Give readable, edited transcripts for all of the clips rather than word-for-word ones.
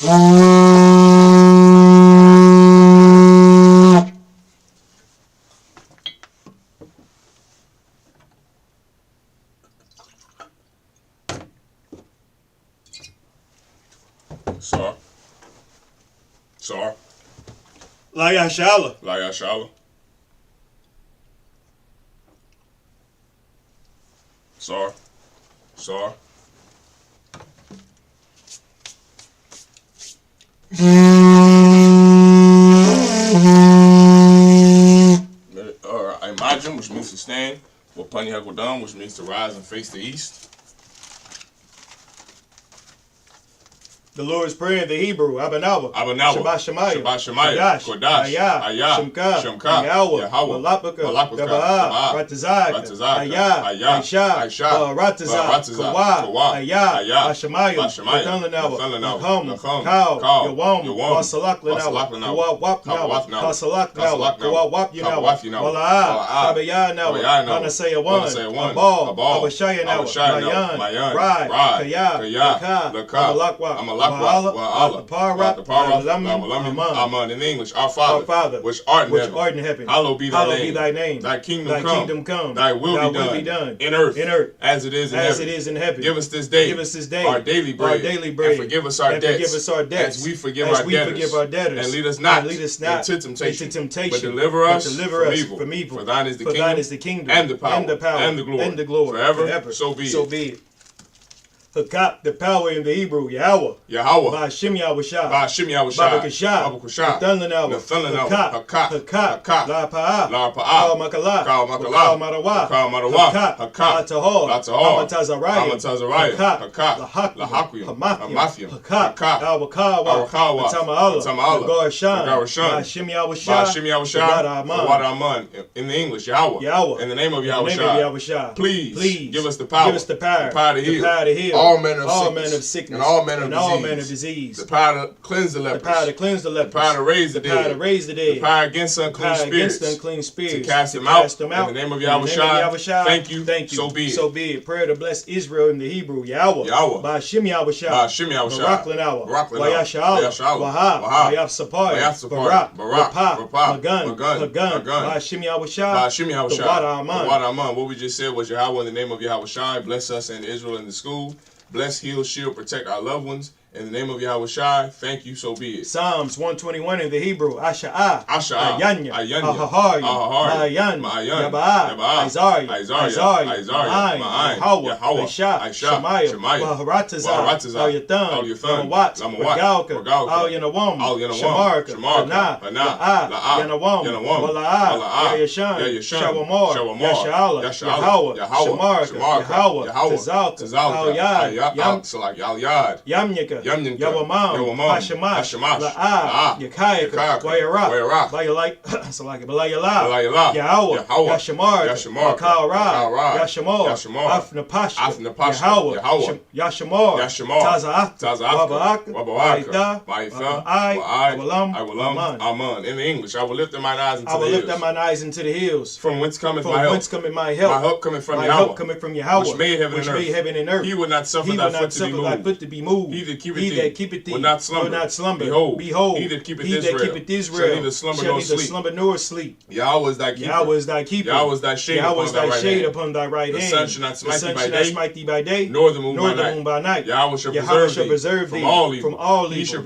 Sar. Layashala. Layashala. Sar. Imagine, which means to stand. Wapani Hakodam, which means to rise and face the east. The Lord's Prayer in the Hebrew, Abanawa, Shabbat Shemayah, Kodash, Ayah, Shemka, Yahweh, Malapaka, Gabaha, Ratazak, Ayah, Aisha, Ratazak, Kawa, Ayah, Ashamayah, Nathanawa, Kau, Yawam, Wasalak Lanawa, Wap Nawa, Kasalak Nawa, Kawap Yunawa, Wala, Kabaya Nawa, Panasaya One, Abal, Abashaya Nawa, Mayan, Rai, Kaya, Laka, Wa'ala, Aman. In English, our Father, which art in heaven, hallowed be thy name. Thy kingdom come. Thy will be done in earth as it is in heaven. Give us this day our daily bread. And forgive us our debts as we forgive our debtors. And lead us not into temptation, but deliver us from evil. For thine is the kingdom and the power and the glory forever. So be it. Hakak, the power in the Hebrew, Yahweh. Ba'ashim Yahushua. Babakashah. Nathanawa. Hakak. La Pa'ah. Kal Makalah. Kal Marawa. Hakak. Latahol. Amatazariah. Hakak. Lahakwim. Hamathim. Hakak. Awakawa. Tama'ala. Garashan. Ba'ashim Yahushua. Wadaman. In the English, Yahweh. In the name of Yahushua. Please give us the power to heal. All manner of sickness, and all manner of disease. The power to cleanse the lepers. The power to raise the dead. The power against unclean spirits. To cast them out. In the name of Yahushua. Thank you. So be it. Prayer to bless Israel in the Hebrew. Yahweh. Ba'ashim Yahushua. Barak Lanawa. Wayasha'ala. Waha. Bayaf Sapar. Barak. Magan. Ba'ashim Yahushua. The Wada Aman. What we just said was Yahweh in the name of Yahushua. Bless us and Israel in the school. Bless, heal, shield, protect our loved ones. In the name of Yahushua, thank you, so be it. Psalms 121 in the Hebrew. Asha'ah. Ayanya. Ahahari. Ma'ayan. Yaba'ah. Isaiah. Ma'ayin. Yahweh. Shemaiah. Maharatazah. Al-Yathan. Lamawat. Al-Yanawam. Shamarka. La'ah. Yanawam. Wala'ah. Yayashan. Shawamar. Yasha'ala. Yahweh. Shamarka. Yahweh. Tazal. Al-Yad. Yamnika. Yawamam, Hashemah, La'ah, Yakayaka, Wayarak, Balayala, Yahweh, Yashamar, Makara, Yashamor, Afnapash, Yahweh, Yashamor, Taza'ak, Wabaaka, Wa'alam, Aman. In the English, I will lift up mine eyes into the hills. From whence cometh my help? My help cometh from Yahweh, which made heaven and earth. He would not suffer thy foot to be moved. He that keepeth thee will not slumber. Behold, he that keepeth Israel shall neither slumber nor sleep. Yahweh is thy keeper. Yahweh is thy shade upon thy right hand. The sun shall not smite thee by day, nor the moon by night. Yahweh shall preserve thee from all evil. He shall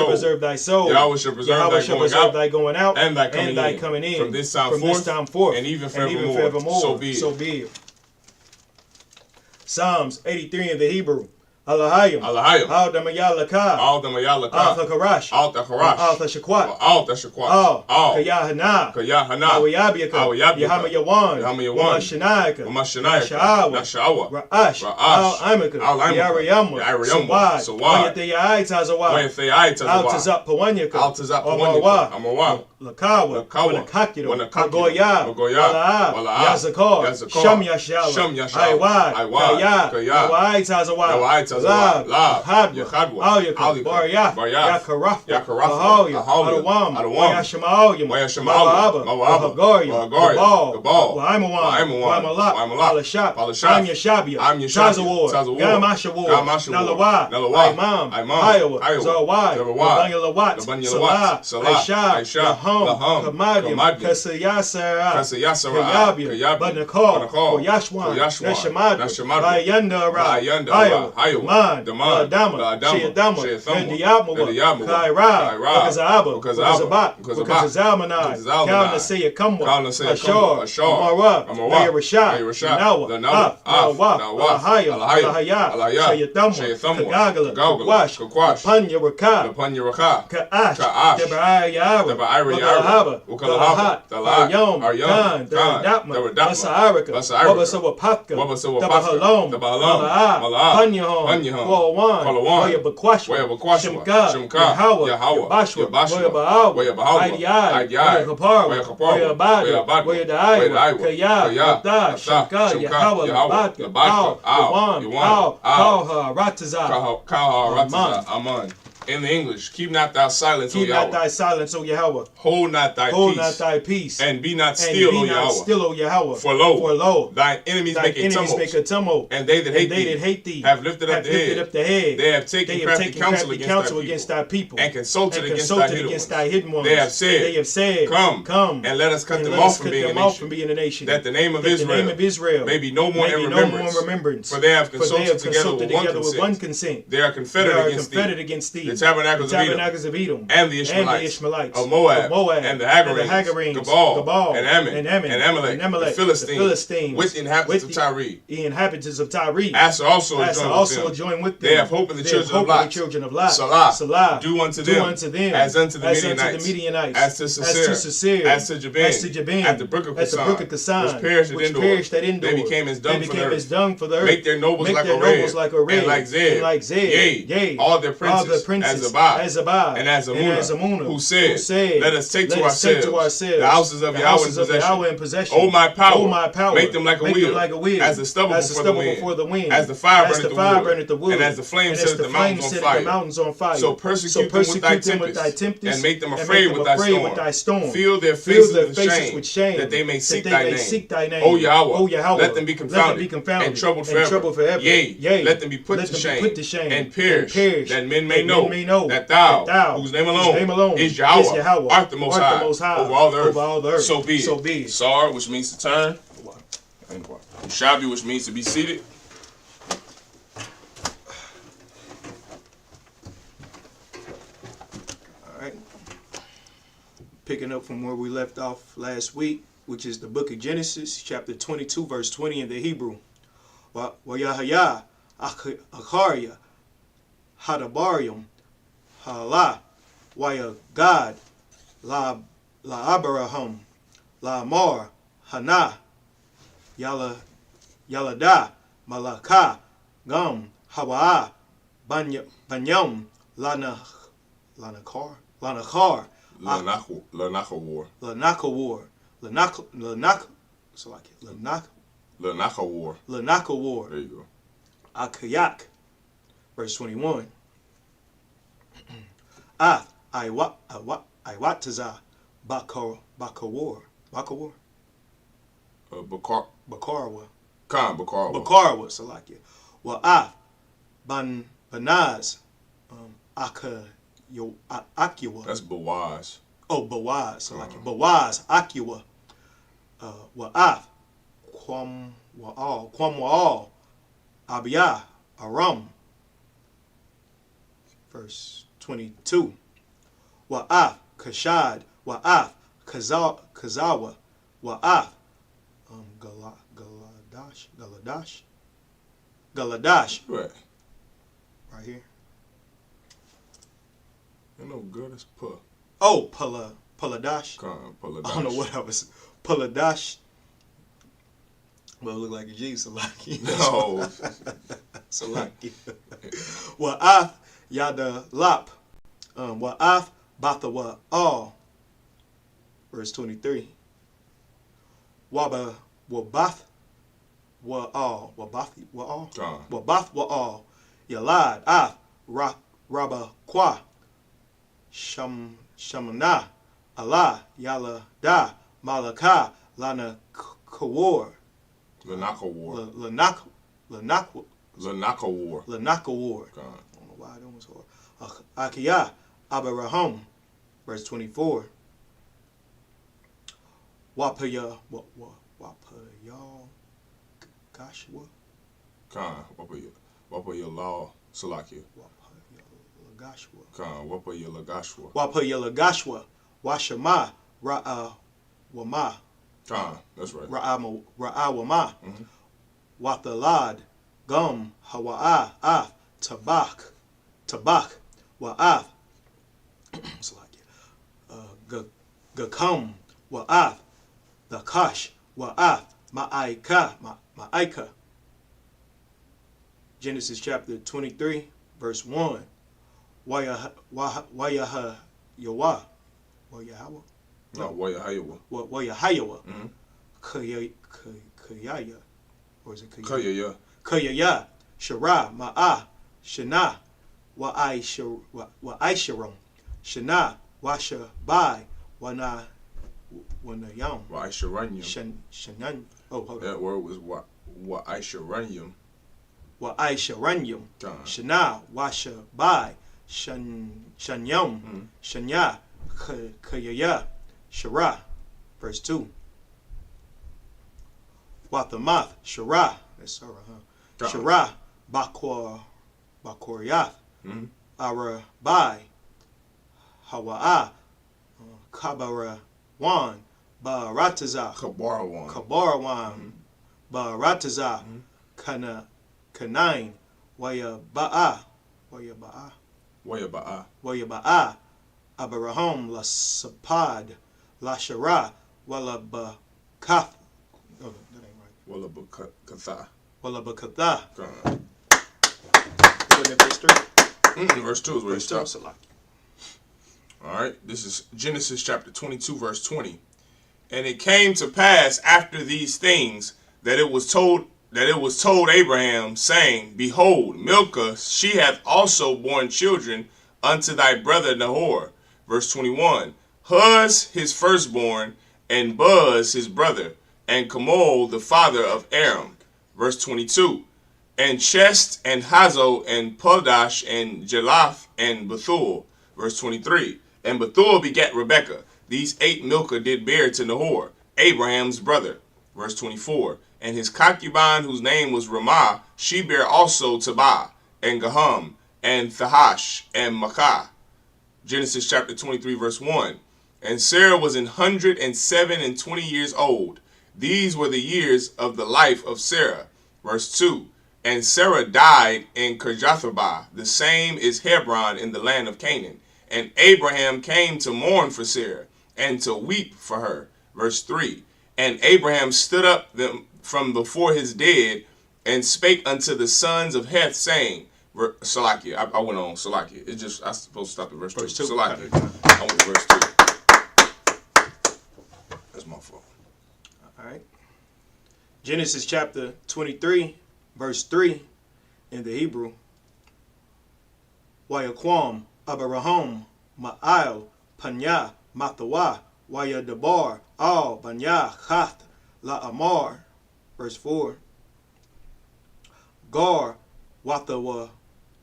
preserve thy soul. Yahweh shall preserve thy going out and thy coming in from this time forth and even forevermore. So be it. Psalms 83 in the Hebrew. Alahayim. Al Damayalaka. Al Thakarash. Al Tashakwat. Al Kayahana. Awayabiaka. Yahama Yawan. Mashanayaka. Nashawa. Ra'ash. Al Imaka. Yariyama. Sawad. Wayatayai Tazawad. Al Tazap Pawanyaka. Amarwa. Lakawa. Wanakakiro. Magoya. Yazakar. Sham Yashala. Aiwad. Kaya. Nawai Tazawad. Tazawad, Lab, Yakhadwa, Alika, Baryah, Yakaraf, Lahawya, Adawam, Wayashamaoyam, Mawaba, Gabal, Waimawan, Palashap, I'm Yashabia, Tazawar, Gamashawar, Nalawa, Imam, Iowa, Zawai, Banyalawat, Salah, Aisha, Lahom, Kamadim, Kasayasara, Kayabia, Banakal, Yashwan, Neshamad, Bayanda, Iowa, Man, Dama, Shayadama, Diabma, Kaira, Kazaaba, Kazalmanai, Kalnasaya Kamwa, Ashar, Amara, Rashad, Nawa, Ahaya, Shayadama, Kagagala, Wash, Panya Raka, Kaash, Debarayara, Ukalahat, Aryom, Dapma, Basarika, Wabasawapaka, Dabahalom, Panyahom, Kwawan, Wayabakwashwa, Shimka, Yahawa, Bashwa, Wayabahwa, Idai, Wayabad, Wayadai, Kaya, Shimka, Yahawa, Yawan, Kalha, Rataza, Aman. In the English, keep not thy silence, O Yahweh. Keep not thy silence, O Yahweh. Hold not thy peace. And be not still, O Yahweh. For lo, thine enemies make a tumult. And they that hate thee have lifted up the head. They have taken crafty counsel against thy people. And consulted against thy hidden ones. They have said, Come, and let us cut them off from being a nation. That the name of Israel may be no more in remembrance. For they have consulted together with one consent. They are confederate against thee. The tabernacles of Edom, and the Ishmaelites of Moab, and the Hagarenes, Gabal, and Ammon, and Amalek, the Philistines, with the inhabitants of Tyre. Asa also joined with them. They have hope in the children of Lot. Salah, do unto them as unto the Midianites, as to Sisir, as to Jabin, at the brook of Kasan, which perished at Endor. They became as dung for the earth. Make their nobles like a red, and like Zeb, yea, all their princes, as Abad, and as Amunah, who said, let us take to ourselves the houses of Yahweh in possession. O my power, make them like a wheel, as the stubble before the wind, as the fire burneth the wood, and as the flame set the mountains on fire. So persecute them with thy tempest, and make them afraid with thy storm. Fill their faces with shame, that they may seek thy name. O Yahweh, let them be confounded and troubled forever. Yea, let them be put to shame and perish, that men may know that thou, whose name alone is Yahweh, art the most high over all the earth. So be it. Sar, which means to turn. Shabi, which means to be seated. All right. Picking up from where we left off last week, which is the book of Genesis, chapter 22, verse 20 in the Hebrew. Wayahaya, Akharya, Hadabarium, Hala, Waya God, La Abraham, La Mar, Hana, Yalada, Malaka, Gum, Hawa, Banyam, Lanakar, Lanakawar. There you go. Akayak, verse 21. Iwataza, Bakawar. Bakarwa. Bakarwa, Salakia. Banaz, Akiwa. That's Bawaz. Oh, Bawaz, Salakia. Bawaz, Akiwa. Kwamwa'al, Abiyah, Aram. Verse 22. Wa'af, Kashad, Wa'af, Kazawa, Wa'af, Galadash. Right here. You know, good as puh. Oh, Paladash. Paladash. I don't know what I was. Paladash. Well, it look like a G, Salaki. No. Salaki. Wa'af, Yada Lap. Wa'af, Batha Wa'al. Verse 23. Wabath Wa'al. Wabath Wa'al. Wabath Wa'al. Yalad, Af, Rabba, Kwa, Shamana, Allah, Yala, Da, Malaka, Lana, Kawar. Lanaka War. Lanaka War. Lanaka War. I don't know why that was hard. Akiyah, Abaraham, verse 24. Wapaya, Gashwa. Khan, Wapaya Law, Salakia. Wapaya Lagashwa. Khan, Wapaya Lagashwa. Wapaya Lagashwa. Washama, Wama. Khan, that's right. Ra'awama. Wathalad, Gum, Hawa'a, Af, Tabak, Wa'af, Gakam, Wa'af, Dakash, Wa'af, Ma'aika. Genesis chapter 23, verse 1. Wayaha Yawa. Wayahawa? No, Wayahayawa. Wayahayawa. Kayaya. Or is it Kayaya? Kayaya. Shara, Ma'a, Shana, Wa'aisharam, Shana, Washa, Bai, Wanayam. Wa'aisharanyam. Shanan. Oh, hold on. That word was Wa'aisharanyam. Wa'aisharanyam. Shana, Washa, Bai, Shanyam, Shanya, Kayaya, Shara. Verse 2. Wathamath, Shara. That's Sarah, huh? Shara, Bakoryath, Arabai, Hawa'a, Kabarawan, Barataza, Kabarawan, Barataza, Kanain, Wayaba'a, Abaraham, La Sapad, La Shara, Walabakath. Oh, that ain't right. Walabakatha. Verse 3. Verse 2 is where he stops. Alright, this is Genesis chapter 22, verse 20. And it came to pass after these things that it was told Abraham, saying, Behold, Milcah, she hath also borne children unto thy brother Nahor. Verse 21. Huz his firstborn, and Buz his brother, and Kamol the father of Aram. Verse 22. And Chest, and Hazo, and Podash, and Jelath, and Bethuel. Verse 23. And Bethuel begat Rebekah. These 8 Milcah did bear to Nahor, Abraham's brother. Verse 24. And his concubine, whose name was Ramah, she bare also Tabah, and Gaham, and Thahash, and Makah. Genesis chapter 23, verse 1. And Sarah was 107 and 20 years old. These were the years of the life of Sarah. Verse 2. And Sarah died in Kirjathabah, the same is Hebron in the land of Canaan. And Abraham came to mourn for Sarah, and to weep for her. Verse 3. And Abraham stood up from before his dead, and spake unto the sons of Heth, saying, Salakia, I went on Salakia. It's just, I was supposed to stop at verse 2. Salakia, I went to verse 2. That's my fault. All right. Genesis chapter 23, verse 3 in the Hebrew. Wayaquam, Abaraham, Ma'al, Panya, Mathawa, Wayadabar, Al, Banya, Chath, La'amar. Verse 4. Gar, Wathawa,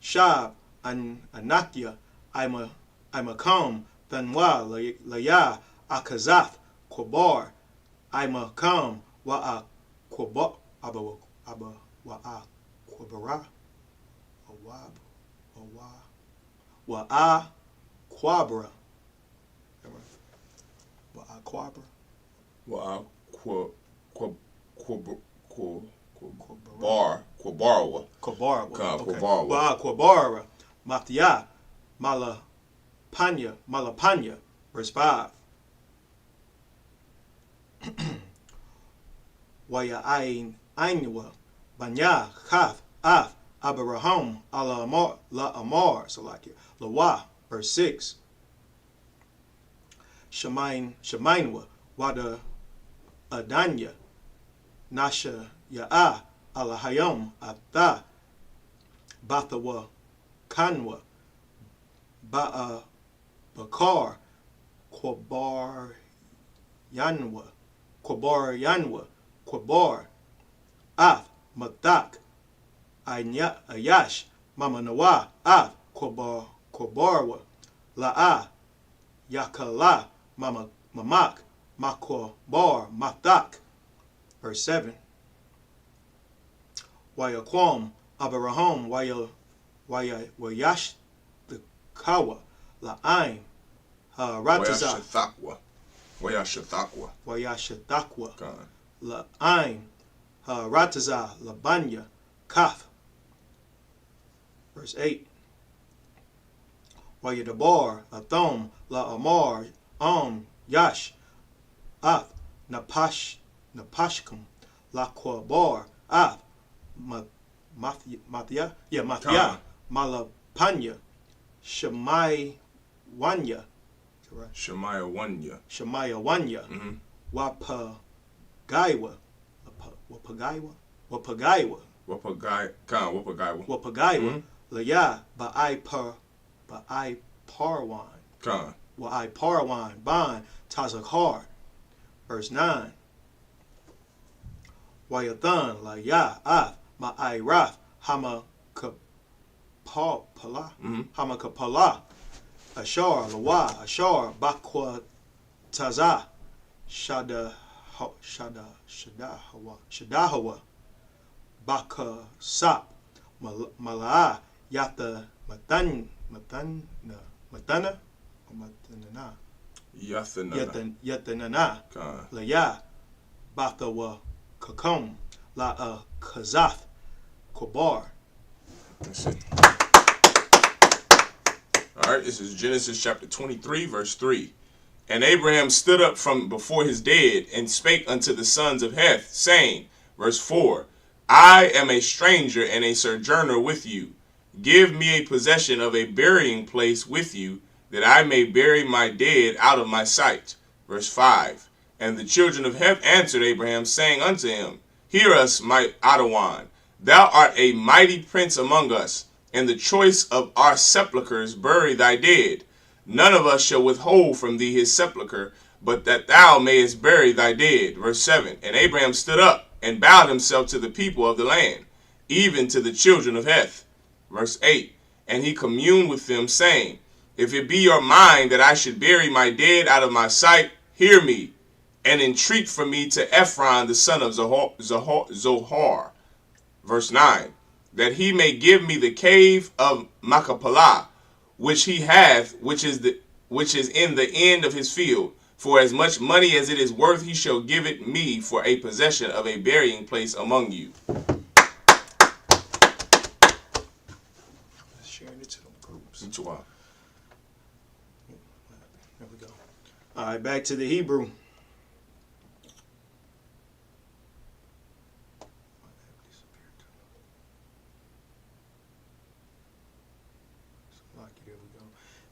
Shab, Anakia, Imakam, Thanwa, Laya, Akazath, Kwabar, Imakam, Wa'a Kwabara, Wa'a Quabra. Quabara, Mathia, Malapanya, verse 5. Waya Ainwa, Banya, Chaf, Af, Abraham, La Amar, Salakia, Lawa, verse 6. Shemainwa, Wada Adanya, Nasha Ya'a, Alahayam, Atha, Bathawa Kanwa, Ba'a Bakar, Kwabar Yanwa, Kwabar, Af, Matak, Ayash, Mama Nawa, Af, Kwabarwa, La'a, Yakala, Mamak, Makwabar, Matak. Verse 7. Wayaquam, Abaraham, Wayash the Kawa, La'aim, Rataza, Wayashathakwa, La'aim, Rataza, Labanya, Kaf. Verse 8. Wayadabar, Athom, La'amar, Yash, Af, Napashkum, Lakwabar, Af, Mathia, Malapanya, Shemayawanya, Wapagaiwa, Laya, Ba'ai Parwan, Wa'ai Parwan, Ban, Tazakar. Verse 9. Wayathan, Laya, Af, Ma'ai Raf, Hamakapala, Ashar, Lawa, Ashar, Bakwa Taza, Shadahawa, Baka Sap, Mala'a, Yatha Yathanana, Laya, Bathawa Kakum, La'a Kazath, Kobar. That's it. All right, this is Genesis chapter 23, verse 3. And Abraham stood up from before his dead and spake unto the sons of Heth, saying, verse 4, I am a stranger and a sojourner with you. Give me a possession of a burying place with you, that I may bury my dead out of my sight. Verse 5. And the children of Heth answered Abraham, saying unto him, Hear us, my Adawan. Thou art a mighty prince among us. In the choice of our sepulchres bury thy dead. None of us shall withhold from thee his sepulchre, but that thou mayest bury thy dead. Verse 7. And Abraham stood up and bowed himself to the people of the land, even to the children of Heth. Verse 8. And he communed with them, saying, If it be your mind that I should bury my dead out of my sight, hear me, and entreat for me to Ephron the son of Zohar. Verse 9. That he may give me the cave of Machpelah, which he hath, which is in the end of his field. For as much money as it is worth, he shall give it me for a possession of a burying place among you. Sharing it to them groups. There we go. All right, back to the Hebrew.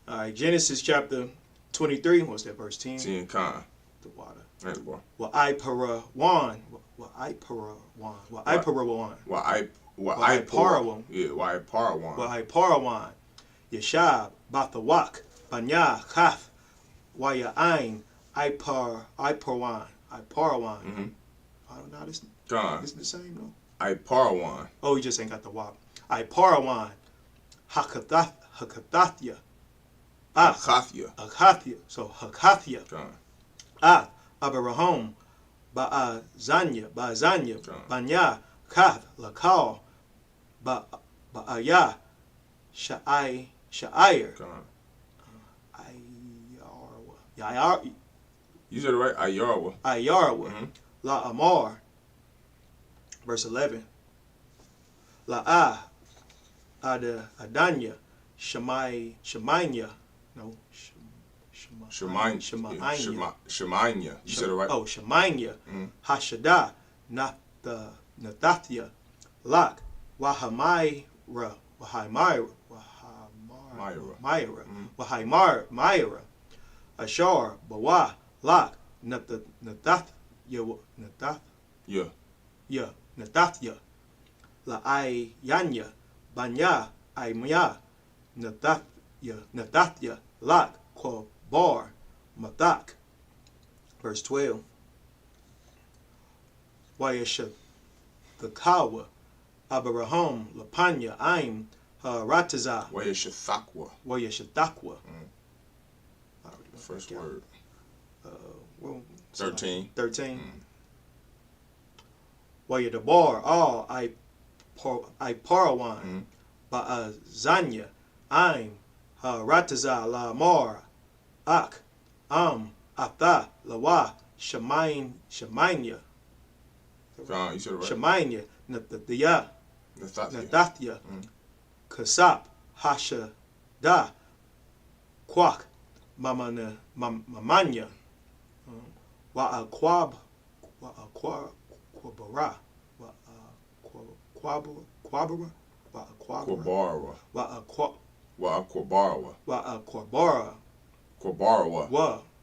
All right, Genesis chapter 23. What's that, verse 10? 10, Khan. The water. Right, boy. Wa'ai Parawan. Yeshab, Bathawak, Banya, Kath, Waya'ain, Iparwan. I don't know, this is the same, though. Iparwan. Oh, he just ain't got the wop. Iparwan, Hakatathya. Akathya. So Hakathya. Abaraham, Ba'azanya, Banya, Kath, Lakal, Ba'aya, Sha'ir. You said it right, Ayarwa. Mm-hmm. La Amar. Verse 11. La'a, Adanya, Shemaiah. No, Shemaiah. You said it right. Oh, Shemaiah. Hashadah, Nathathia, Lak, Wahamayra, Ashar, Bawa, Lak, Nathathya, Nathathya, La'ayanya, Banya, Aimya, Nadathya, Lak, Kobar, Mathak. Verse 12. Wayasha, the Kawa, Abaraham, Lapanya, Aim, Rataza. Wayashathakwa. Wayashathakwa. First word. 13. 13. Wayadabar, all I Parawan, Zanya, Aim, Rataza, La Mar, Ak, Atha, Lawa, Shamanya. You said it right. Shamanya, Nathathya, Kasap, Hasha, Da, Kwak, Mamanya, Wa'akwabara,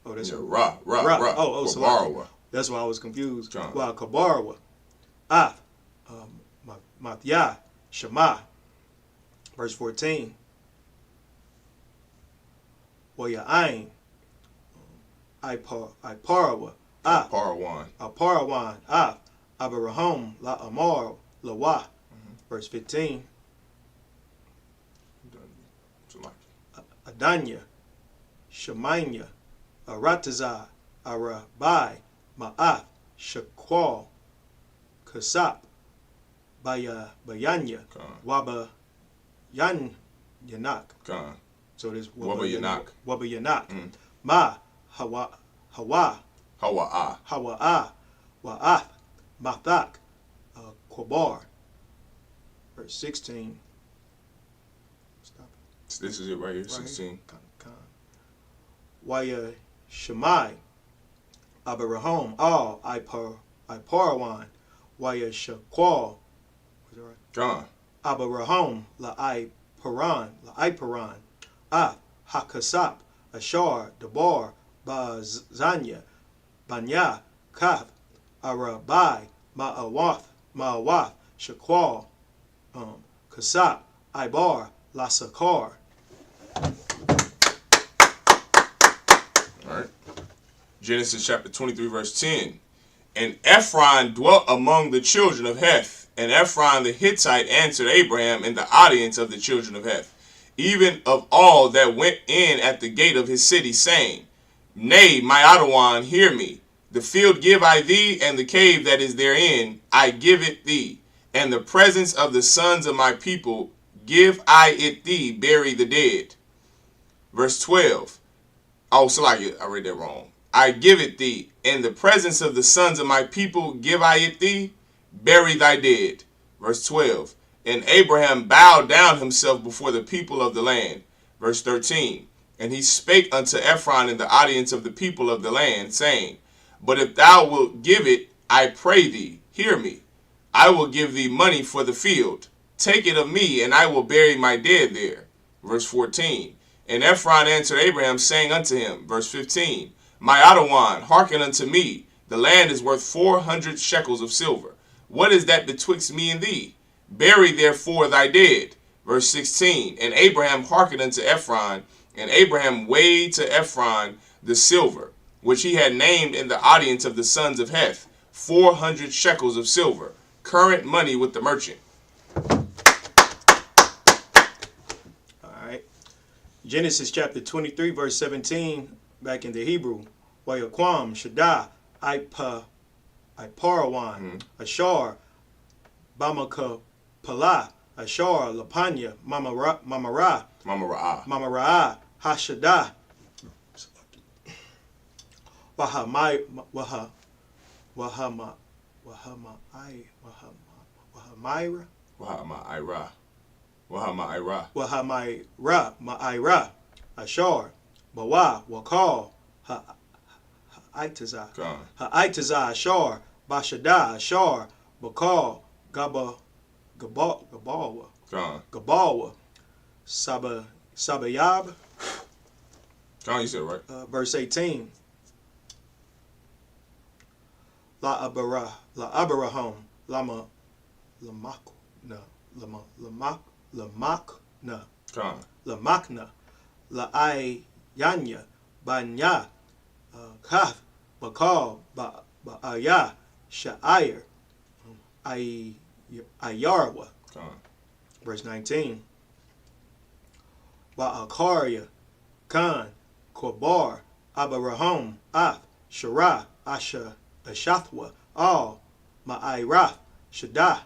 Oh, that's Ra. Oh, so that's why I was confused. Kabarawa. Mathya, Shema. Verse 14. Waya'ain. Parawan. Parawan. Abaraham. La Amar. Lawa. Verse 15. Adanya. Shemanya. Arataza, Arabai, Ma'ath, Shakwal, Kasap, Bayanya, Waba Yanak. So this Waba Yanak. Ma, Hawa'a, Wa'ath, Mathak, Kobar. Verse 16. Stop it. This is it right here, 16. Waya Shemai, Abaraham, all Iparawan, Waya Shakwal, Abaraham, La Iparan, Hakasap, Ashar, Dabar, Bazanya, Banya, Kath, Arabai, Ma'awath, Shakwal, Kasap, Ibar, Lasakar. Genesis chapter 23, verse 10. And Ephron dwelt among the children of Heth. And Ephron the Hittite answered Abraham in the audience of the children of Heth, even of all that went in at the gate of his city, saying, Nay, my Adawan, hear me. The field give I thee, and the cave that is therein, I give it thee. And the presence of the sons of my people give I it thee, bury the dead. Verse 12. Oh, so I read that wrong. I give it thee, in the presence of the sons of my people give I it thee, bury thy dead. Verse 12. And Abraham bowed down himself before the people of the land. Verse 13. And he spake unto Ephron in the audience of the people of the land, saying, But if thou wilt give it, I pray thee, hear me. I will give thee money for the field. Take it of me, and I will bury my dead there. Verse 14. And Ephron answered Abraham, saying unto him, verse 15, My Adawan, hearken unto me. The land is worth 400 shekels of silver. What is that betwixt me and thee? Bury therefore thy dead. Verse 16. And Abraham hearkened unto Ephron, and Abraham weighed to Ephron the silver, which he had named in the audience of the sons of Heth, 400 shekels of silver, current money with the merchant. Genesis chapter 23, verse 17, back in the Hebrew. Wayaquam, Shaddai, Iparawan, Ashar, Bamaka, Pala, Ashar, Lapanya, Mamara, Hashada, Wahamaira, Ashar, Bawa, Wakal, Ha'itaza, Ashar, Bashada, Ashar, Bakal, Gabawa, Sabayab. John, you said it right. Verse 18. La Abraham, Lama, Lamak, no, Lamak, Lamakna, Lamakna, Laayanya, Banya, Kath, Bakal, Ba'aya, Sha'ir, Ayarwa. Verse 19. Wa'akaria, Khan, Korbar, Abaraham, Af, Shara, Asha, Ashathwa, Al, Ma'irath, Shadah,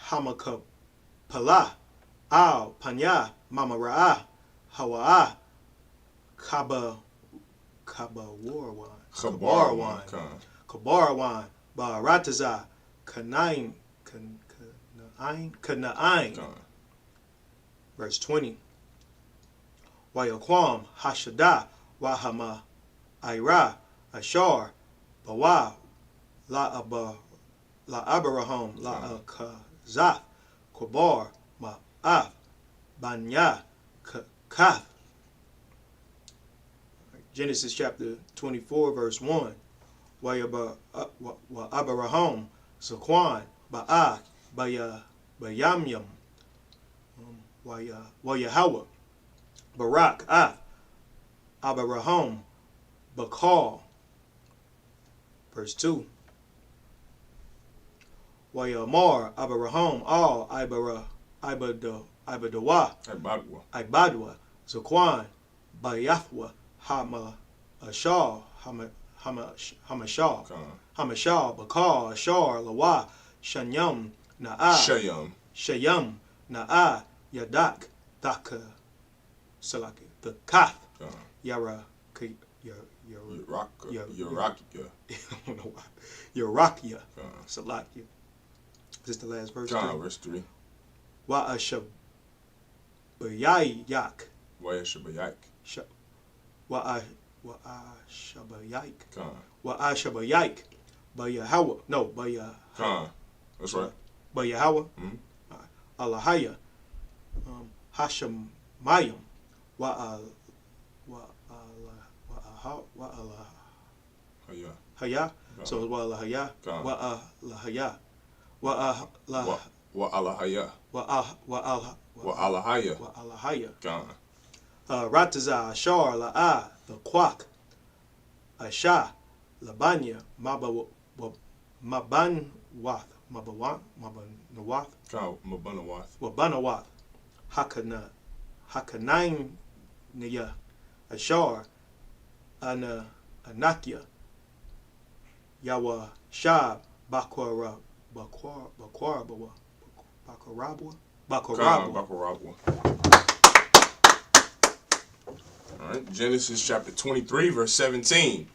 Hamakapala, Al, Panya, Mamara'ah, Hawa'ah, Kabarwan, Ba'arataza, Kana'in, Verse 20. Wayaquam, Hashadah, Wahama, Ira, Ashar, Bawa, La Abraham, La Kazath, Kobar, Ma'af, Banya, Kath. Genesis chapter 24, verse 1. Abraham, Zaquan, Ba'ah, Bayamyam, Wayahawa, Barak, Abraham, Bakal. Verse 2. Wayamar, Abraham, Al, Ibadawa, Zaquan, Bayathwa, Hamashal, Bakal, Ashar, Lawa, Shayam, Na'a, Yadak, Daka, Salaki, the Kath, Yara, Yarakia, Salakia. Is this the last verse? Verse 3. Wa'ashabayak. Wa'ashabayak. Bayahawa. No, Bayahawa. That's right. Bayahawa. Alahaya. Hashemayim. Haya. So it's Wa'alahaya. Wa'alahaya. Wa'alahaya. Rataza, Ashar, La'a, the Quack, Asha, Labanya, Mabanwath, Mabanawath, Hakanainya, Ashar, Anakia, Yawa, Shab, Bakarabwa. All right, Genesis chapter 23, verse 17.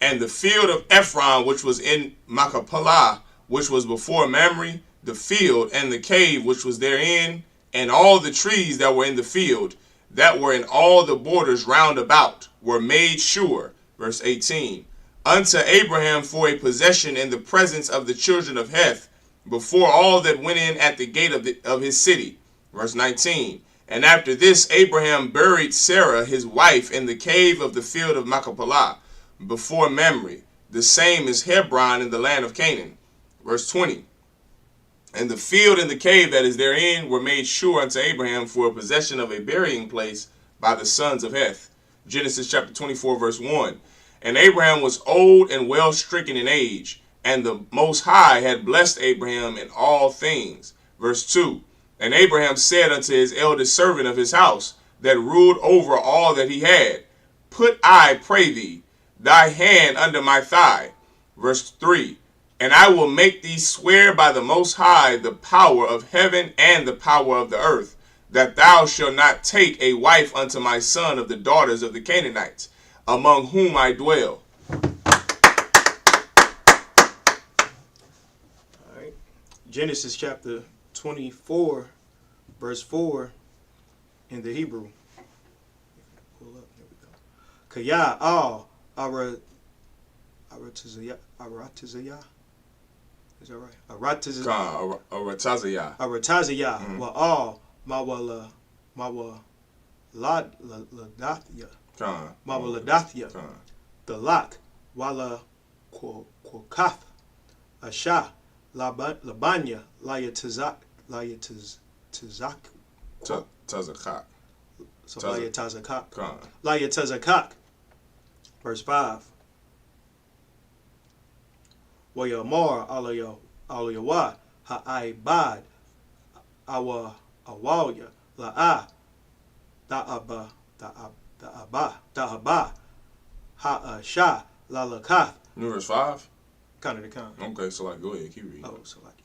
And the field of Ephron, which was in Machpelah, which was before Mamre, the field and the cave which was therein, and all the trees that were in the field, that were in all the borders round about, were made sure. Verse 18. Unto Abraham for a possession in the presence of the children of Heth, before all that went in at the gate of his city. Verse 19. And after this Abraham buried Sarah his wife in the cave of the field of Machpelah, before Mamre, the same is Hebron in the land of Canaan. Verse 20. And the field and the cave that is therein were made sure unto Abraham for a possession of a burying place by the sons of Heth. Genesis chapter 24, verse 1. And Abraham was old and well stricken in age, and the Most High had blessed Abraham in all things. Verse 2. And Abraham said unto his eldest servant of his house, that ruled over all that he had, Put, I pray thee, thy hand under my thigh. Verse 3. And I will make thee swear by the Most High the power of heaven and the power of the earth, that thou shalt not take a wife unto my son of the daughters of the Canaanites, among whom I dwell. All right. Genesis chapter 24, verse 4 in the Hebrew. Pull up, there we go. Kaya al aratizaya. Is that right? Aratazaya. Aratazaya. Wa al mawala ladathya. Mawaladathya. The lock. Wala kokath. Asha. Labanya. Layatizak. Tazakak. So Laya Tazakak. Laya Tazakak. Verse 5. Wayamar alayawa ha'aibad awa awalya la'a da'aba ha'asha lalakath. New verse 5? Kind of the count. Okay, so like, go ahead, keep reading. Oh, so like,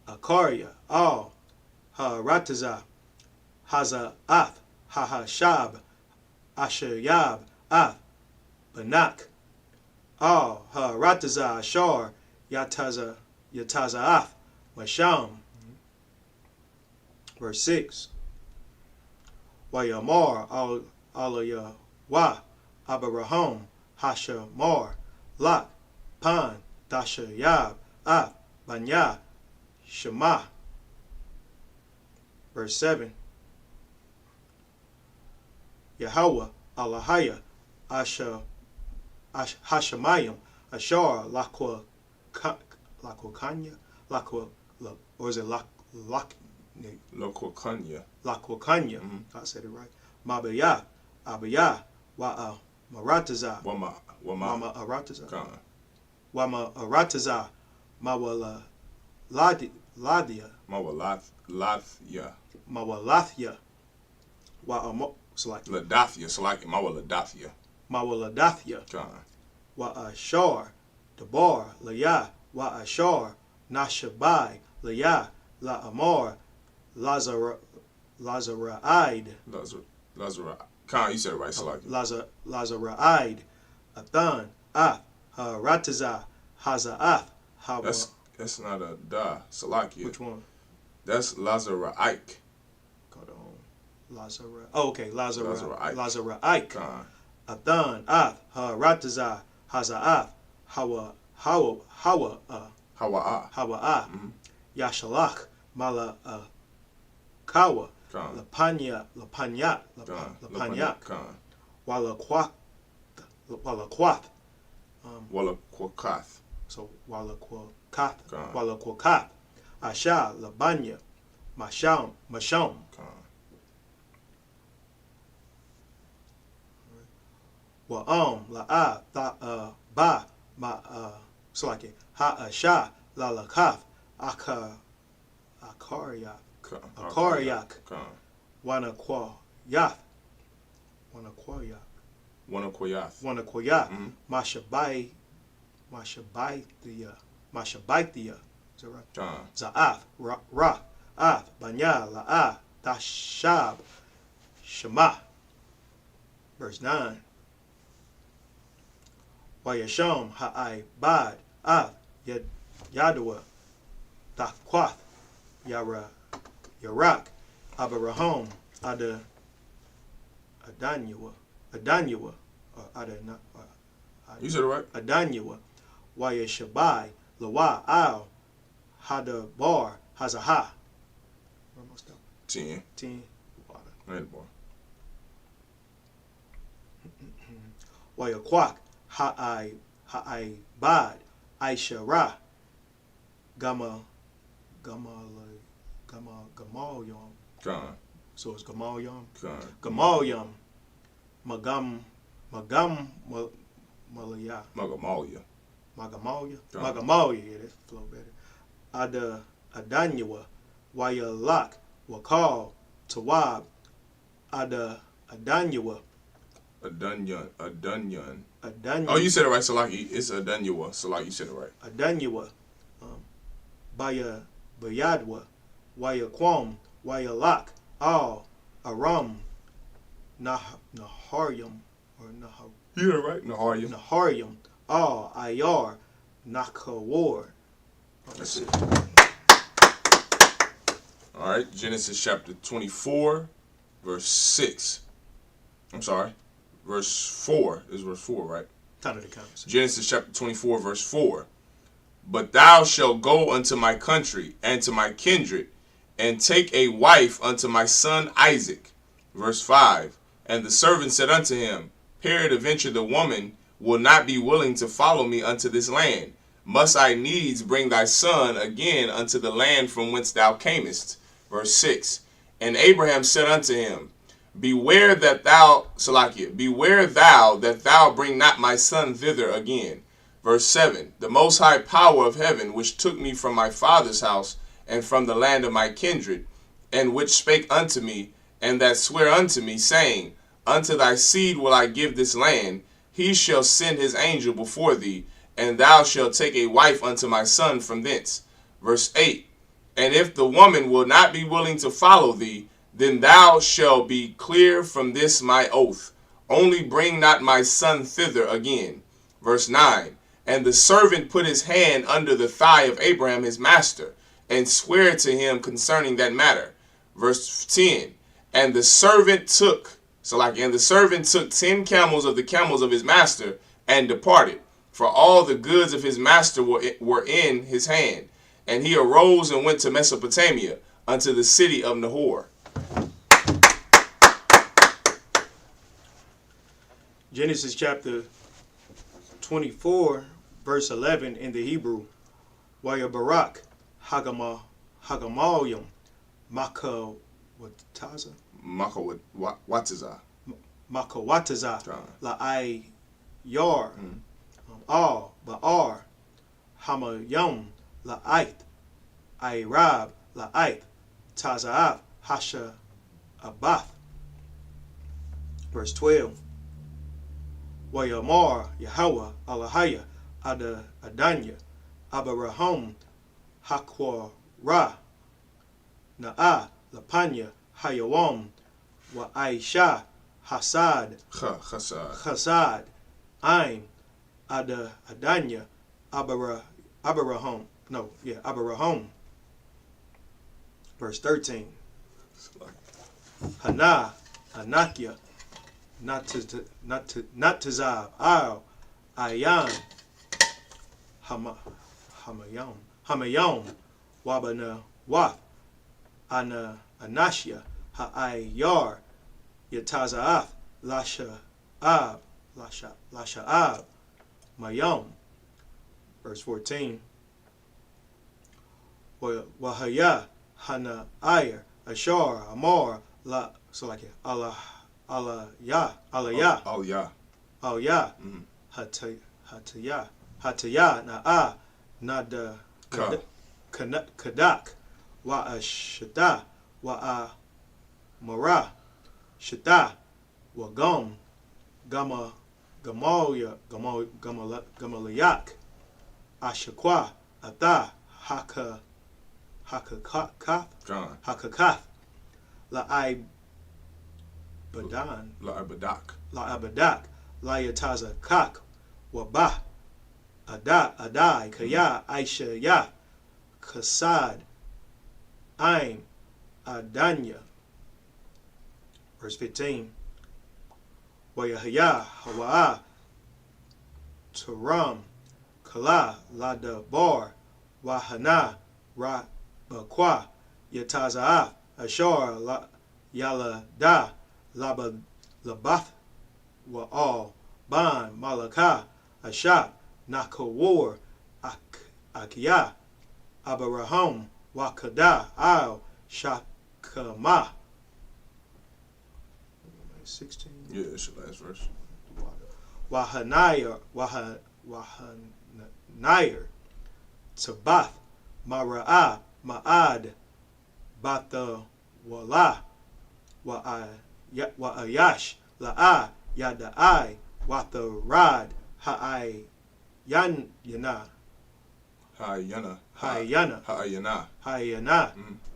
Akarya, all, ha'rataza, haza'ath, ha'ashab, ashayab, ath, banak, all, ha'rataza, ashar, yataza'ath, masham. Verse 6. Wayamar, alayah, wa, abaraham, hashamar, lak, pan, Dashayab, Af, Banya, Shema. Verse 7. Yahweh, Alahaya, Hashemayim, Ashar, Lakwa Kanya, or is it Lakwa Kanya? Lakwa Kanya. I said it right. Mabaya, Abaya, Wa'a, Marataza, Wama Arataza. Wama arataza mawala ladia mawalathya wa select ladathya select mawaladathya wa ashar dabar laya wa ashar nashabai laya la amor lazaraid Khan, you said it right, select lazaraid athan af Rataza, Haza'ath, Hawa. That's not a da, Salakia. Which one? That's Lazara'ik. Hold on. Lazara. Oh, okay. Lazara'ik. Athan, Ath, Rataza, Haza'ath, Hawa. Yashalach, Mala, Kawa. Lapanya. Walaquath. Walaquakath. So Walaquakath. Asha Labanya. Masham. Wa'am la'a ba ma slaki ha asha lalakath akaryak wanaqwayath Mashabaithia. Is that right? Za'ath, Ra, Ath, Banya, La'ah, Dashab, Shema. Verse 9. Wayasham, Ha'ai, Bad, Ath, Yadua, Daquath, Yarak, Abaraham, Adanyua, you said it right. Adanyua, Wayashabai, Lawa, Al, Hadabar, Hazaha. 10. Right, boy. Wayaquak, Ha'ai Bad, Aishara, Gamalyam. So it's Gamalyam. Gamalyam. Magam Malaya. Magamalya. Yeah, that flow better. Adanyua, Wayalak, Wakal, Tawab, Adanyua. Adunyan. Oh, you said it right, Salaki. It's Adanyua. Salaki, you said it right. Adanyua. Bayadwa, Wayaquam, Wayalak, Al, Aram, Naharyam, or Nahar. You heard it right, Naharyam, Al, Ayar, Nakawar. That's it. All right, Genesis chapter 24, verse 6. I'm sorry, verse 4 is verse 4, right? Genesis chapter 24, verse 4. But thou shalt go unto my country and to my kindred, and take a wife unto my son Isaac. Verse 5. And the servant said unto him, Peradventure the woman will not be willing to follow me unto this land. Must I needs bring thy son again unto the land from whence thou camest? Verse 6. And Abraham said unto him, beware that thou bring not my son thither again. Verse 7, the most high power of heaven, which took me from my father's house, and from the land of my kindred, and which spake unto me, and that sware unto me, saying, unto thy seed will I give this land, he shall send his angel before thee, and thou shalt take a wife unto my son from thence. Verse 8, and if the woman will not be willing to follow thee, then thou shalt be clear from this my oath. Only bring not my son thither again. Verse 9, and the servant put his hand under the thigh of Abraham his master, and sware to him concerning that matter. Verse 10, and the servant took 10 camels of the camels of his master, and departed, for all the goods of his master were in his hand. And he arose and went to Mesopotamia, unto the city of Nahor. Genesis chapter 24, verse 11 in the Hebrew. Waya Barak, Hagamayim, Makawataza. Makawataza. La'ai Yar. Al, Ba'ar, Hamayam, La'ait, Airab, La'ait, Taza'af, Hasha Abath. Verse 12. Wayamar, Yahweh, Alahaya, Adanya, Abaraham, Hakwa Ra, Na'a, Lapanya, Hayawam, Wa Aisha, Hasad, Chasad, Ain, Adanya, Abaraham. Verse 13. Hana, Anakia, Natazab, Al, Ayan, Hamayam, Wabana, Wath, Anashia, Ha'ayar, Yatazaaf, Lasha'ab, Mayam. Verse 14. Wahaya, Hana, Ayer, Ashar, Amar, La, so like it, Allah, Alayah, Hataya, Na'a, Nada, Kadak, Wa'ashata, Wa'amara, Shata, Wagam, Gamalayak, Ashaqua, Atha, Hakakath, La'abadak, La'yataza Kak, Wabah, Adai, Kaya, Aisha Ya, Kasad, Aim, Adanya. Verse 15. Wayahaya, Hawa'a, Taram, Kala, Ladabar, Wahana, Rabakwa, Yatazaaf, Ashar, Yalada, Labath, Wa'al, Ban, Malaka, Ashap, Nakawar, Akiya, Abaraham, Wakada, Al, Shakama. 16. Yeah, that's the last verse. Wahanayer, Tabath, Mara'a, Ma'ad, Batha, Wala, Wa'ayash, La'a, Yada'ai, Watharad, Ha'ayana,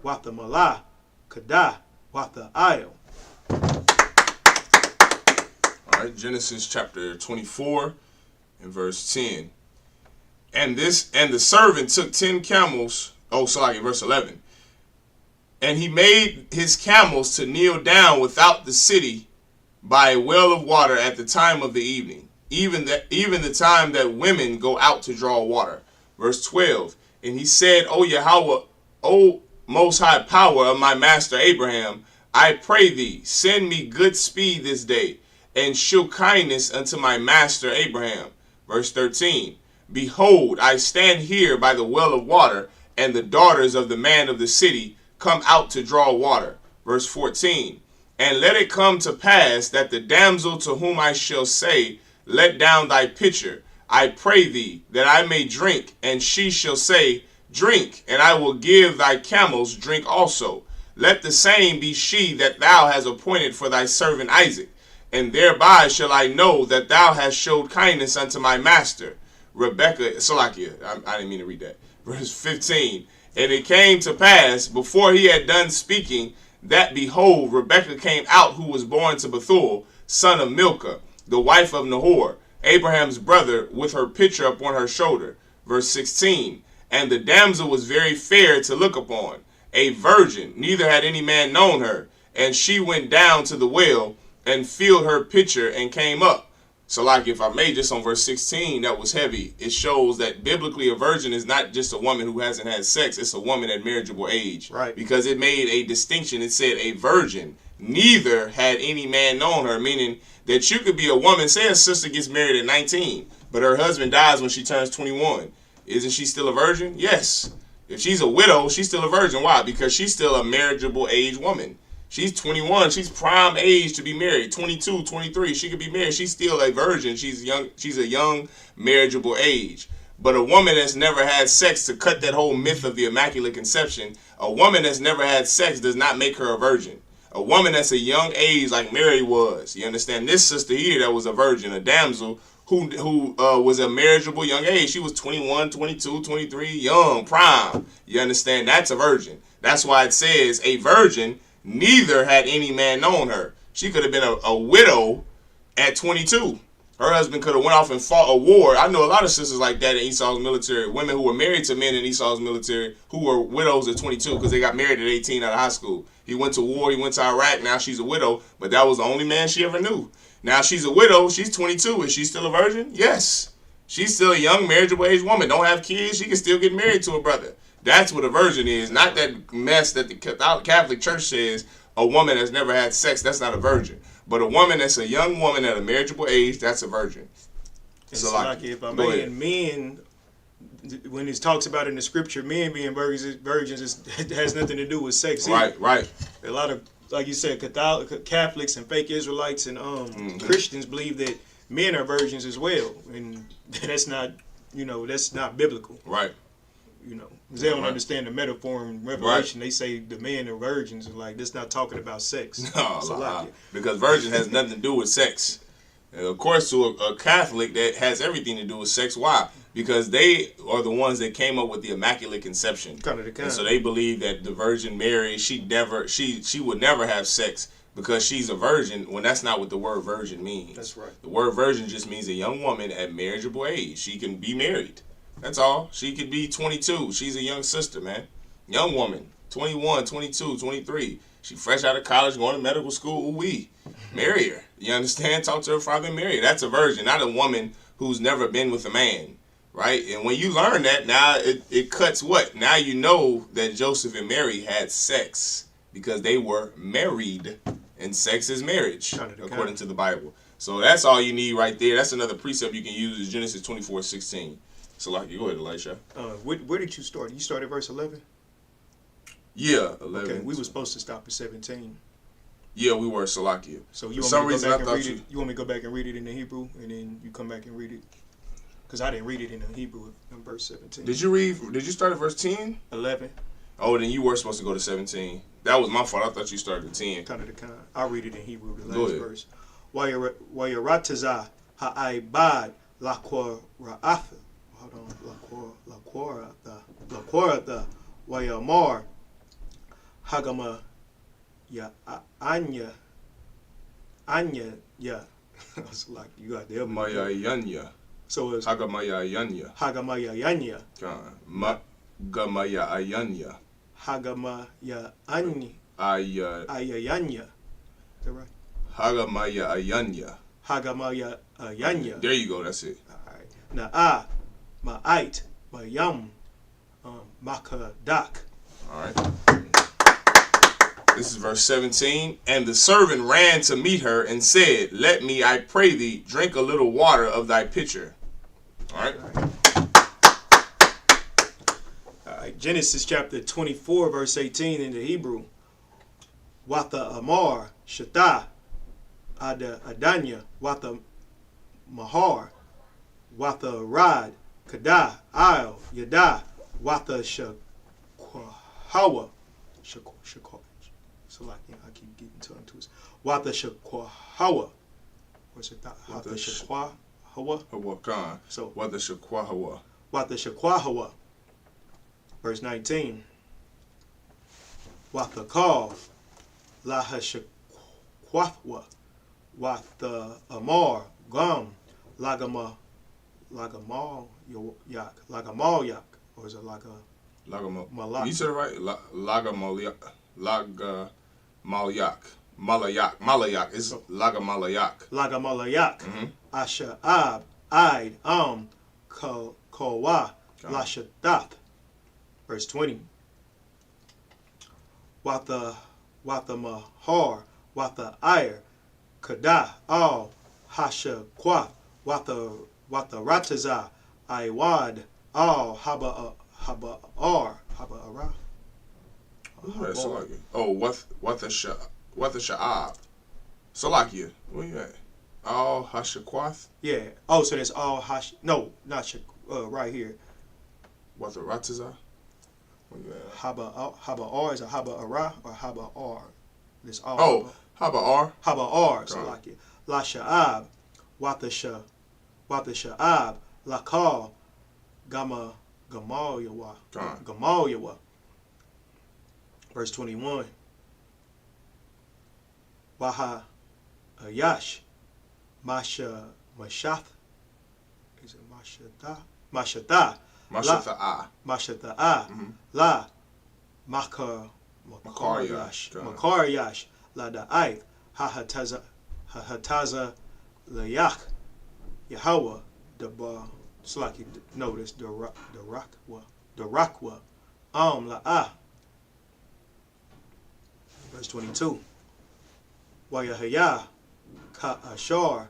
Wathamala, Kada, Watha'ayel. All right, Genesis chapter 24 and verse 10. And the servant took 10 camels. Verse 11. And he made his camels to kneel down without the city by a well of water at the time of the evening, even the time that women go out to draw water. Verse 12. And he said, O Yahweh, O most high power of my master Abraham, I pray thee, send me good speed this day, and show kindness unto my master Abraham. Verse 13. Behold, I stand here by the well of water, and the daughters of the man of the city come out to draw water. Verse 14. And let it come to pass that the damsel to whom I shall say, let down thy pitcher, I pray thee, that I may drink, and she shall say, drink, and I will give thy camels drink also. Let the same be she that thou hast appointed for thy servant Isaac, and thereby shall I know that thou hast showed kindness unto my master. Rebekah, Salakia, I didn't mean to read that. Verse 15. And it came to pass, before he had done speaking, that behold, Rebekah came out, who was born to Bethuel, son of Milcah, the wife of Nahor, Abraham's brother, with her pitcher upon her shoulder. Verse 16. And the damsel was very fair to look upon, a virgin, neither had any man known her. And she went down to the well, and filled her pitcher, and came up. So like if I made just on verse 16, that was heavy. It shows that biblically a virgin is not just a woman who hasn't had sex. It's a woman at marriageable age. Right. Because it made a distinction. It said a virgin, neither had any man known her. Meaning that you could be a woman, say a sister gets married at 19, but her husband dies when she turns 21. Isn't she still a virgin? Yes. If she's a widow, she's still a virgin. Why? Because she's still a marriageable age woman. She's 21. She's prime age to be married. 22, 23. She could be married. She's still a virgin. She's young. She's a young marriageable age. But a woman that's never had sex, to cut that whole myth of the Immaculate Conception, a woman that's never had sex does not make her a virgin. A woman that's a young age like Mary was. You understand? This sister here that was a virgin, a damsel, who was a marriageable young age. She was 21, 22, 23, young, prime. You understand? That's a virgin. That's why it says a virgin, neither had any man known her. She could have been a widow at 22. Her husband could have went off and fought a war. I know a lot of sisters like that in Esau's military. Women who were married to men in Esau's military who were widows at 22 because they got married at 18 out of high school. He went to war. He went to Iraq. Now she's a widow. But that was the only man she ever knew. Now she's a widow. She's 22. Is she still a virgin? Yes. She's still a young marriageable age woman. Don't have kids. She can still get married to a brother. That's what a virgin is. Not that mess that the Catholic Church says a woman that's never had sex, that's not a virgin. But a woman that's a young woman at a marriageable age, that's a virgin. So like if I may, and men, when it talks about in the scripture, men being virgins, it has nothing to do with sex. Right, right. A lot of, like you said, Catholics and fake Israelites and Christians believe that men are virgins as well. And that's not, that's not biblical. Right. Because they don't understand the metaphor in Revelation. Right. They say the men are virgins, and like that's not talking about sex. No, because virgin has nothing to do with sex. And of course, to a Catholic, that has everything to do with sex. Why? Because they are the ones that came up with the Immaculate Conception. And so they believe that the Virgin Mary, she would never have sex because she's a virgin, when that's not what the word virgin means. That's right. The word virgin just means a young woman at marriageable age. She can be married. That's all. She could be 22. She's a young sister, man. Young woman. 21, 22, 23. She fresh out of college, going to medical school. Ooh-wee. Marry her. You understand? Talk to her father and marry her. That's a virgin, not a woman who's never been with a man. Right? And when you learn that, now it cuts what? Now you know that Joseph and Mary had sex because they were married. And sex is marriage, according to the Bible. So that's all you need right there. That's another precept you can use, is Genesis 24:16. So, like, go ahead, Elisha. Where did you start? You started verse 11? Yeah, 11. Okay, we were supposed to stop at 17. Yeah, we were, Salakia. So you want me to go back and read it? You want me to go back and read it in the Hebrew, and then you come back and read it? Because I didn't read it in the Hebrew in verse 17. Did you start at verse 10? 11. Oh, then you were supposed to go to 17. That was my fault. I thought you started at 10. I'll read it in Hebrew, the last verse. Wayaratazah ha'aibad laquara'ath. Hold on, La Wayamar Hagama Ya Anya Ya. It's like you got the Maya Yanya. So it's Hagamaya Yanya. Hagamaya Yanya. Gamaya Ayanya. Hagamaya Anya. Ayanya. Is that right? Hagamaya Ayanya. Hagamaya Ayanya. There you go. That's it. All right. Now Ma'ait, Ma'yam, Makadak. All right. This is verse 17. And the servant ran to meet her and said, let me, I pray thee, drink a little water of thy pitcher. All right. Genesis chapter 24, verse 18 in the Hebrew. Watha Amar, Shata, Adanya, Watha Mahar, Watha Rad, Kada, Al, Yada, Watha Shakwahawa, so like, I keep getting tongue twisted. Watha Shakwahawa, what's it? Watha Shakwahawa. Hawa. So Watha Shakwahawa. Watha Shakwahawa. Verse 19. Watha Call, Laha Shakwathwa, Watha Amar, Gum, Lagamal Yak, or is it Lagamalyak? You said it right. Lagamalyak. Malayak. It's Lagamalyak. Lagamalyak. Asha'ab, Aid, Kawa, Lashadath. Verse 20. Watha Mahar, Watha Ire, Kada, Al, Hasha Kwath, Watha Rataza, Iwad, Al, Haba Ar. Oh, Watha Sha'ab. Salakia. Where you at? Al Hashakwath? Yeah. Oh, so that's all Hash. No, not right here. Watha Rataza? Haba R, is it Haba Ara or Haba R? This all. Oh, Haba R. Haba R. So like it. La Sha'ab, Watha Sha'ab, La Kal, Gamalyawa. Verse 21. Waha Ayash, Mashath. Is it Mashata? Mashata'ah. La Makaryash. La Da'aith. Hahataza Layak. Yahweh. It's like you notice the Rakwa. La'ah. Verse 22. Wayahaya. Ka'ashar.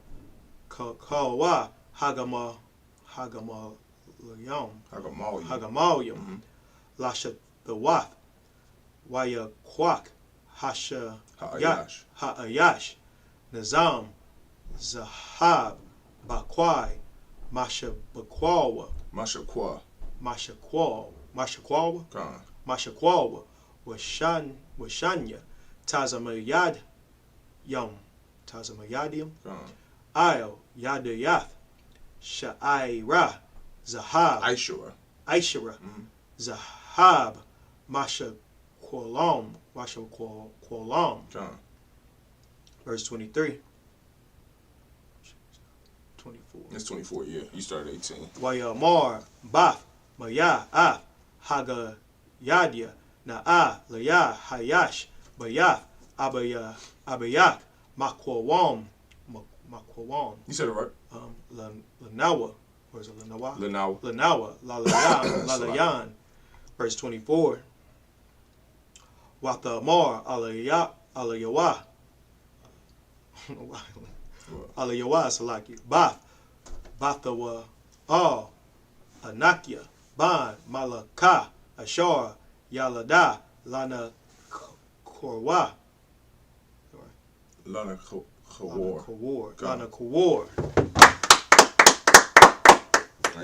Kawa. Hagamalyam. Lasha the Wath. Waya Kwak. Hasha Ha'ayash. Nizam. Zahab. Bakwai. Masha Bakwawa. Mashakwawa. Washanya. Tazamayad. Tazamayadim. Io. Yadayath. Sha'ira. Zahab. Aishara. Zahab. Masha Quolam. Verse 23. 24. It's 24, yeah. You started 18. Wayamar. Bath. Maya. Af. Haga. Yadia. Na'a. Laya. Hayash. Bayath. Abayak. Makwawam. You said it right. Lanawa. Where's it? Lanawa? Lanawa. Lalayan. Verse 24. Wathamar. Alayawa. Alayawa Salaki. Bathawa. Anakia. Ban. Malaka. Ashar. Yalada. Lana Korwa. Lana Kawar.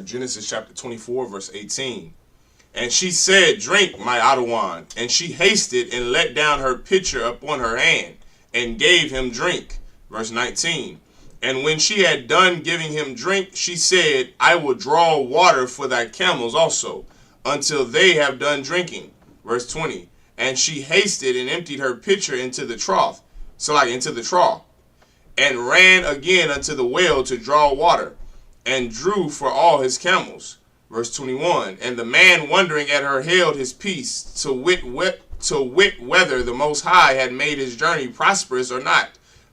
Genesis chapter 24, verse 18. And she said, Drink, my Adawan. And she hasted and let down her pitcher upon her hand, and gave him drink. Verse 19. And when she had done giving him drink, she said, I will draw water for thy camels also, until they have done drinking. Verse 20. And she hasted and emptied her pitcher into the trough, and ran again unto the well to draw water, and drew for all his camels. Verse 21. And the man wondering at her held his peace, to wit whether the Most High had made his journey prosperous or not.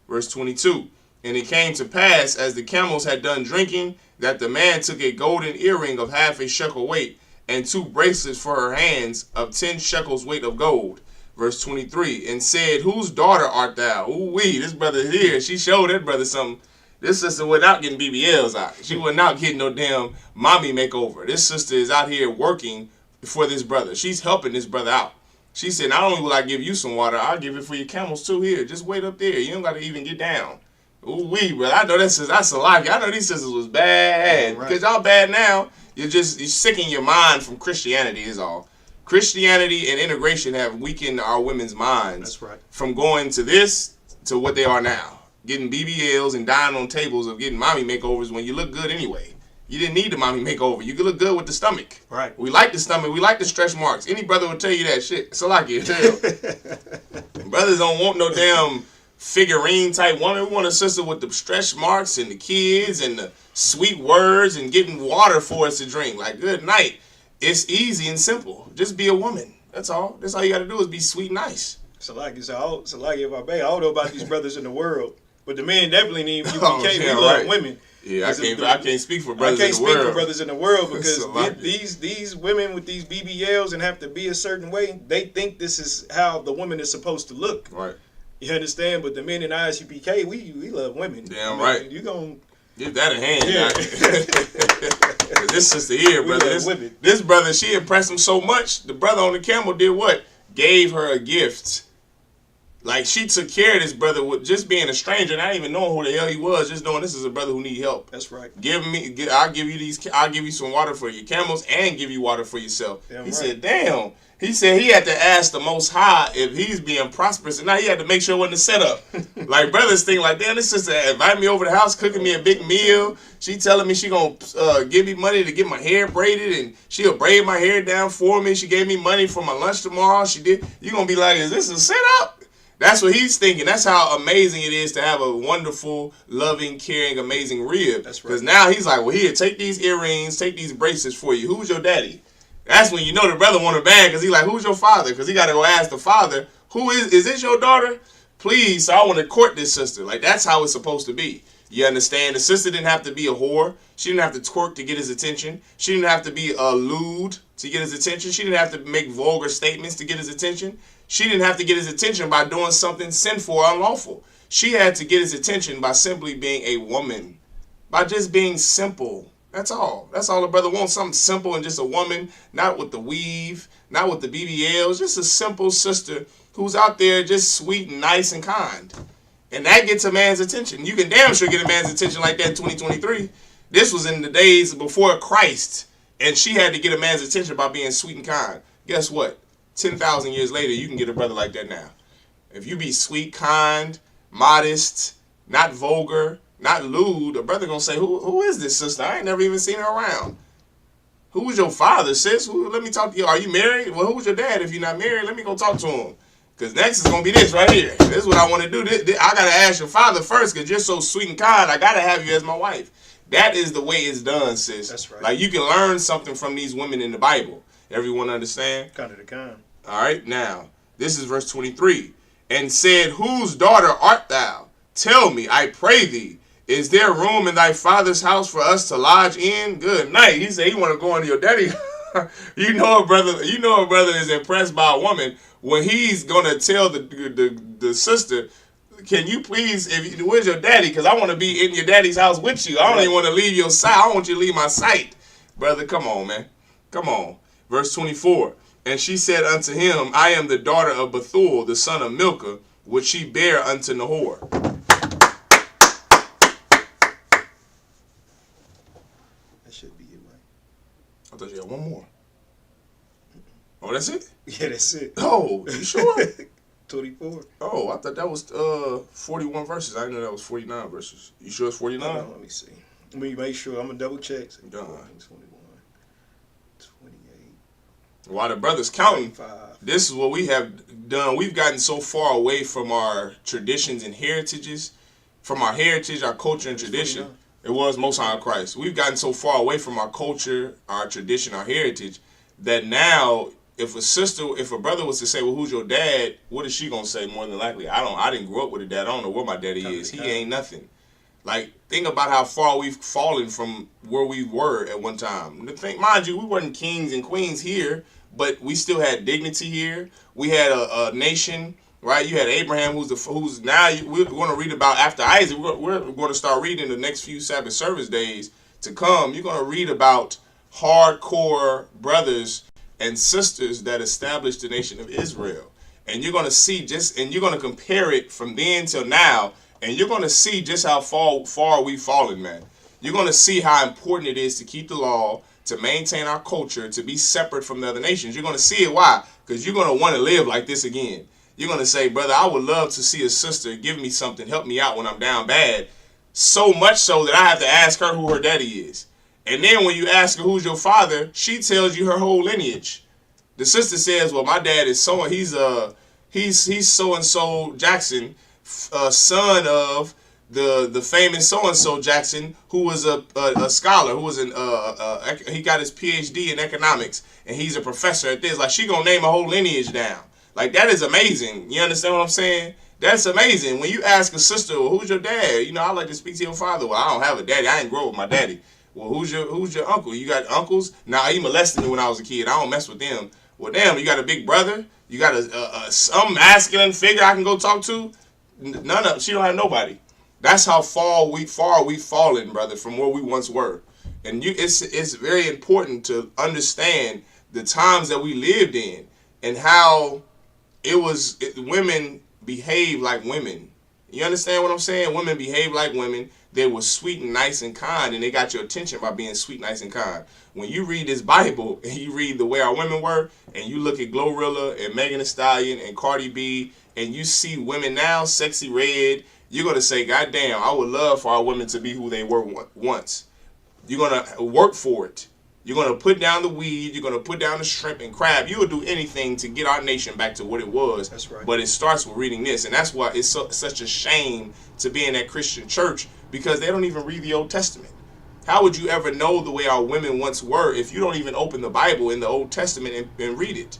Verse 22. And it came to pass, as the camels had done drinking, that the man took a golden earring of half a shekel weight, and 2 bracelets for her hands of 10 shekels weight of gold. Verse 23, and said, Whose daughter art thou? Ooh-wee, this brother here. She showed that brother something. This sister went out getting BBLs out. She wasn't out getting no damn mommy makeover. This sister is out here working for this brother. She's helping this brother out. She said, not only will I give you some water, I'll give it for your camels too. Here, just wait up there. You don't got to even get down. Ooh wee, but I know that's a lot. I know these sisters was bad. Right. Because y'all bad now. You're sicking your mind from Christianity is all. Christianity and integration have weakened our women's minds. That's right. From going to this to what they are now. Getting BBLs and dying on tables of getting mommy makeovers when you look good anyway. You didn't need the mommy makeover. You could look good with the stomach. Right. We like the stomach. We like the stretch marks. Any brother will tell you that shit. So like it. Brothers don't want no damn figurine type woman. We want a sister with the stretch marks and the kids and the sweet words and getting water for us to drink. Like, good night. It's easy and simple. Just be a woman. That's all. That's all you got to do is be sweet and nice. So like if I don't know about these brothers in the world, but the men definitely need UPK. We love women. Yeah, I can't speak for brothers in the world. I can't speak for brothers in the world because these women with these BBLs and have to be a certain way, they think this is how the woman is supposed to look. Right. You understand? But the men in ISUPK, we love women. Damn right. You gonna give that a hand. Yeah. This sister here, brother. This brother, she impressed him so much. The brother on the camel did what? Gave her a gift. Like, she took care of this brother with just being a stranger, not even knowing who the hell he was, just knowing this is a brother who need help. That's right. I'll give you some water for your camels and give you water for yourself. Damn he right. Said, damn. He said he had to ask the Most High if he's being prosperous, and now he had to make sure it wasn't a setup. Like, brothers think like, damn, this sister invite me over the house, cooking me a big meal. She telling me she gonna give me money to get my hair braided, and she'll braid my hair down for me. She gave me money for my lunch tomorrow. She did. You gonna be like, is this a setup? That's what he's thinking. That's how amazing it is to have a wonderful, loving, caring, amazing rib. That's right. Because now he's like, well, here, take these earrings, take these bracelets for you. Who's your daddy? That's when you know the brother want her bad, because he's like, who's your father? Because he got to go ask the father, is this your daughter? Please, so I want to court this sister. Like, that's how it's supposed to be. You understand? The sister didn't have to be a whore. She didn't have to twerk to get his attention. She didn't have to be lewd to get his attention. She didn't have to make vulgar statements to get his attention. She didn't have to get his attention by doing something sinful or unlawful. She had to get his attention by simply being a woman, by just being simple. That's all. That's all the brother wants, something simple and just a woman, not with the weave, not with the BBLs, just a simple sister who's out there just sweet and nice and kind. And that gets a man's attention. You can damn sure get a man's attention like that in 2023. This was in the days before Christ, and she had to get a man's attention by being sweet and kind. Guess what? 10,000 years later, you can get a brother like that now. If you be sweet, kind, modest, not vulgar, not lewd, a brother gonna say, who is this sister? I ain't never even seen her around. Who was your father, sis? Let me talk to you. Are you married? Well, who was your dad? If you're not married, let me go talk to him. Because next is going to be this right here. This is what I want to do. I got to ask your father first, because you're so sweet and kind. I got to have you as my wife. That is the way it's done, sis. That's right. Like, you can learn something from these women in the Bible. Everyone understand? Kind of the kind. All right, now, this is verse 23. And said, whose daughter art thou? Tell me, I pray thee. Is there room in thy father's house for us to lodge in? Good night. He said he want to go into your daddy. You know a brother is impressed by a woman when he's gonna tell the sister, can you please, where's your daddy? Because I want to be in your daddy's house with you. I don't even want to leave your sight. I don't want you to leave my sight. Brother, come on, man. Come on. Verse 24. And she said unto him, I am the daughter of Bethuel, the son of Milcah, which she bare unto Nahor. That should be it, right? I thought you had one more. Oh, that's it? Yeah, that's it. Oh, you sure? 24. Oh, I thought that was 41 verses. I didn't know that was 49 verses. You sure it's 49? Let me see. Let me make sure. I'm going to double check. Done. 21, 28. While the brother's counting, 25. This is what we have done. We've gotten so far away from our traditions and heritages, from our heritage, our culture and tradition. 49. It was Most High Christ. We've gotten so far away from our culture, our tradition, our heritage, that now if a brother was to say, well, who's your dad? What is she going to say more than likely? I didn't grow up with a dad. I don't know where my daddy is. He ain't nothing. Like, think about how far we've fallen from where we were at one time. Mind you, we weren't kings and queens here, but we still had dignity here. We had a nation, right? You had Abraham, who's now we're going to read about after Isaac. We're going to start reading the next few Sabbath service days to come. You're going to read about hardcore brothers and sisters that established the nation of Israel. And you're going to see and you're going to compare it from then till now, and you're going to see just how far we've fallen, man. You're going to see how important it is to keep the law, to maintain our culture, to be separate from the other nations. You're going to see it. Why? Because you're going to want to live like this again. You're going to say, brother, I would love to see a sister give me something, help me out when I'm down bad, so much so that I have to ask her who her daddy is. And then when you ask her who's your father, she tells you her whole lineage. The sister says, well, my dad is so, he's so-and-so Jackson, son of the famous so-and-so Jackson, who was a scholar, who was he got his PhD in economics, and he's a professor at this. Like, she gonna name a whole lineage down. Like, that is amazing. You understand what I'm saying? That's amazing. When you ask a sister, well, who's your dad? You know, I like to speak to your father. Well, I don't have a daddy. I didn't grow up with my daddy. Well, who's your uncle? You got uncles? Nah, he molested me when I was a kid. I don't mess with them. Well, damn, you got a big brother? You got some masculine figure I can go talk to? None of. She don't have nobody. That's how far we've fallen, brother, from where we once were. And it's very important to understand the times that we lived in and how women behave like women. You understand what I'm saying? Women behave like women. They were sweet and nice and kind, and they got your attention by being sweet, nice, and kind. When you read this Bible and you read the way our women were, and you look at Glorilla and Megan Thee Stallion and Cardi B, and you see women now, Sexy Red, you're going to say, God damn, I would love for our women to be who they were once. You're going to work for it. You're going to put down the weed. You're going to put down the shrimp and crab. You will do anything to get our nation back to what it was. That's right. But it starts with reading this. And that's why it's such a shame to be in that Christian church, because they don't even read the Old Testament. How would you ever know the way our women once were if you don't even open the Bible in the Old Testament and read it?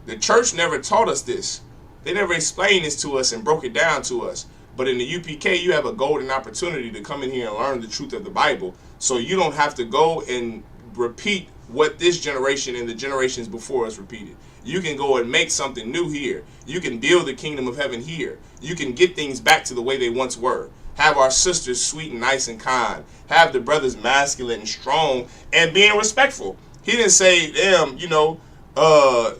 The church never taught us this. They never explained this to us and broke it down to us. But in the UPK, you have a golden opportunity to come in here and learn the truth of the Bible. So you don't have to go and repeat what this generation and the generations before us repeated. You can go and make something new here. You can build the kingdom of heaven here. You can get things back to the way they once were. Have our sisters sweet and nice and kind. Have the brothers masculine and strong and being respectful. He didn't say, damn,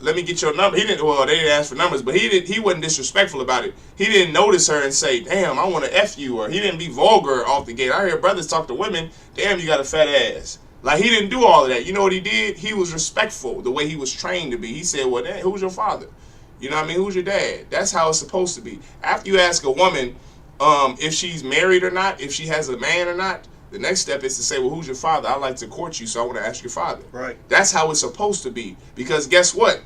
let me get your number. They didn't ask for numbers, but he wasn't disrespectful about it. He didn't notice her and say, damn, I want to F you, or he didn't be vulgar off the gate. I hear brothers talk to women, damn, you got a fat ass. Like, he didn't do all of that. You know what he did? He was respectful the way he was trained to be. He said, well, dad, who's your father? You know what I mean? Who's your dad? That's how it's supposed to be. After you ask a woman if she's married or not, if she has a man or not, the next step is to say, well, who's your father? I'd like to court you, so I want to ask your father. Right. That's how it's supposed to be. Because guess what?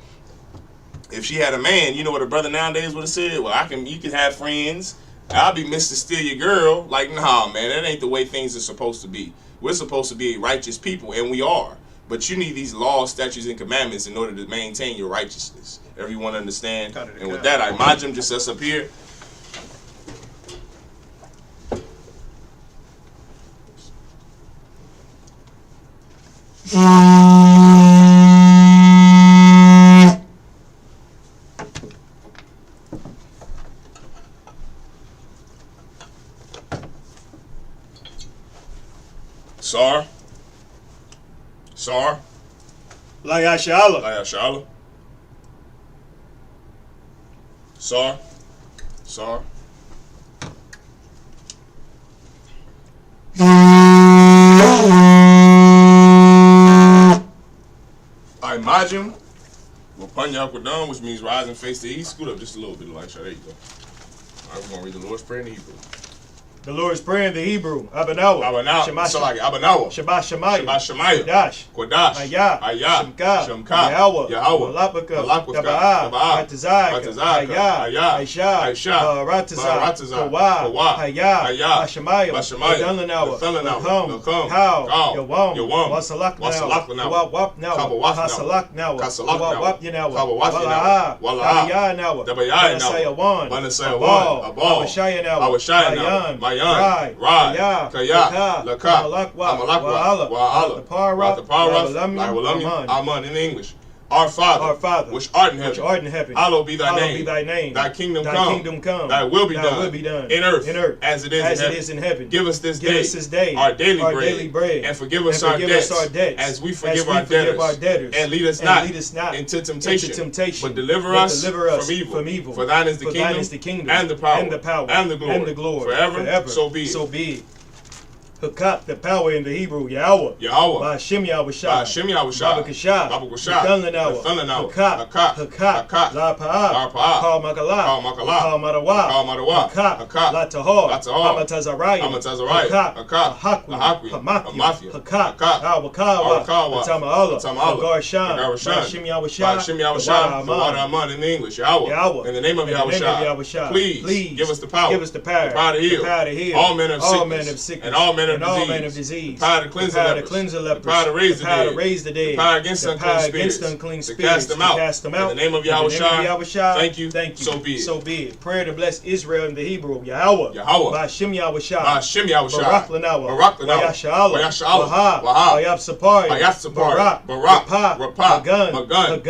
If she had a man, you know what a brother nowadays would have said? Well, you can have friends. I'll be Mr. Steal Your Girl. Like, nah, man, that ain't the way things are supposed to be. We're supposed to be righteous people, and we are. But you need these laws, statutes, and commandments in order to maintain your righteousness. Everyone understand? And with that, I imagine just us up here. Sar. Layashala. Sar. I imagine Wapanyaquadon, which means rise and face the east. Scoot up just a little bit, Elisha. There you go. All right, we're going to read the Lord's Prayer in Hebrew. The Lord's Prayer in the Hebrew. Abanawa. Abanawa. Shabbat Shemaiah. Kodash. Ayah. Shemka. Yahweh. Malapaka. Taba'ah. Ratazai. Ayah. Aisha. Ratazai. Kawa. Hayah. Bashamaya. Dalanawa. Lakum. How. Yawam. Wasalaknawa. Wapnawa. Hasalaknawa. Wapyanawa. Wala'ah. Dabayawa. Banasayawan. Abashayanawa. Mayan, Rai, Kaya, Laka, Amalakwa, Wa'ala, Ratapara, Aman in English. Our Father, which art in heaven, hallowed be thy name. Thy kingdom come. Thy will be done. In earth, as it is in heaven. Give us this day our daily bread. And forgive us our debts, as we forgive our debtors. And lead us not into temptation, but deliver us from evil. For thine is the kingdom, and the power, and the glory, forever. So be it. Hakak, the power in the Hebrew, Yahweh. By Hashem Yahushua. Baba Kashah. Thunlanawa. Hakak. La Pa'ah. Kal Makalah. Kal Marawa. Hakak. La Tahor. Hamatazariah. Hakak. Hakwi. Hamathia. Hakak. Awakawa. Tama'ala. Agar Sham. By Hashem Yahushua. The water Aman in the English, Yahweh. In the name of Yahushua. Please give us the power. The power to heal. All men of sickness. And all men of disease. The power to cleanse the lepers. The power to raise the dead. The power against unclean spirits. To cast them out. In the name of Yahushua. Thank you. So be it. Prayer to bless Israel in the Hebrew. Yahweh. By Hashem Yahushua. Barak Lanawa. Wahab. Sapari. Barak. Magun.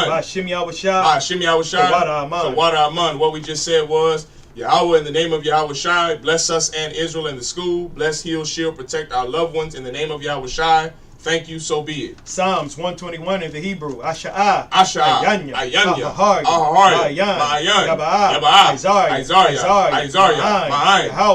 By Hashem Yahushua. The water Aman. What we just said was, Yahweh, in the name of Yahushua, bless us and Israel in the school. Bless, heal, shield, protect our loved ones in the name of Yahushua. Thank you, so be it. Psalms 121 in the Hebrew. Asha'ah. Ayanya. Ahahar. Ma'ayan. Yaba'ah. Isaiah.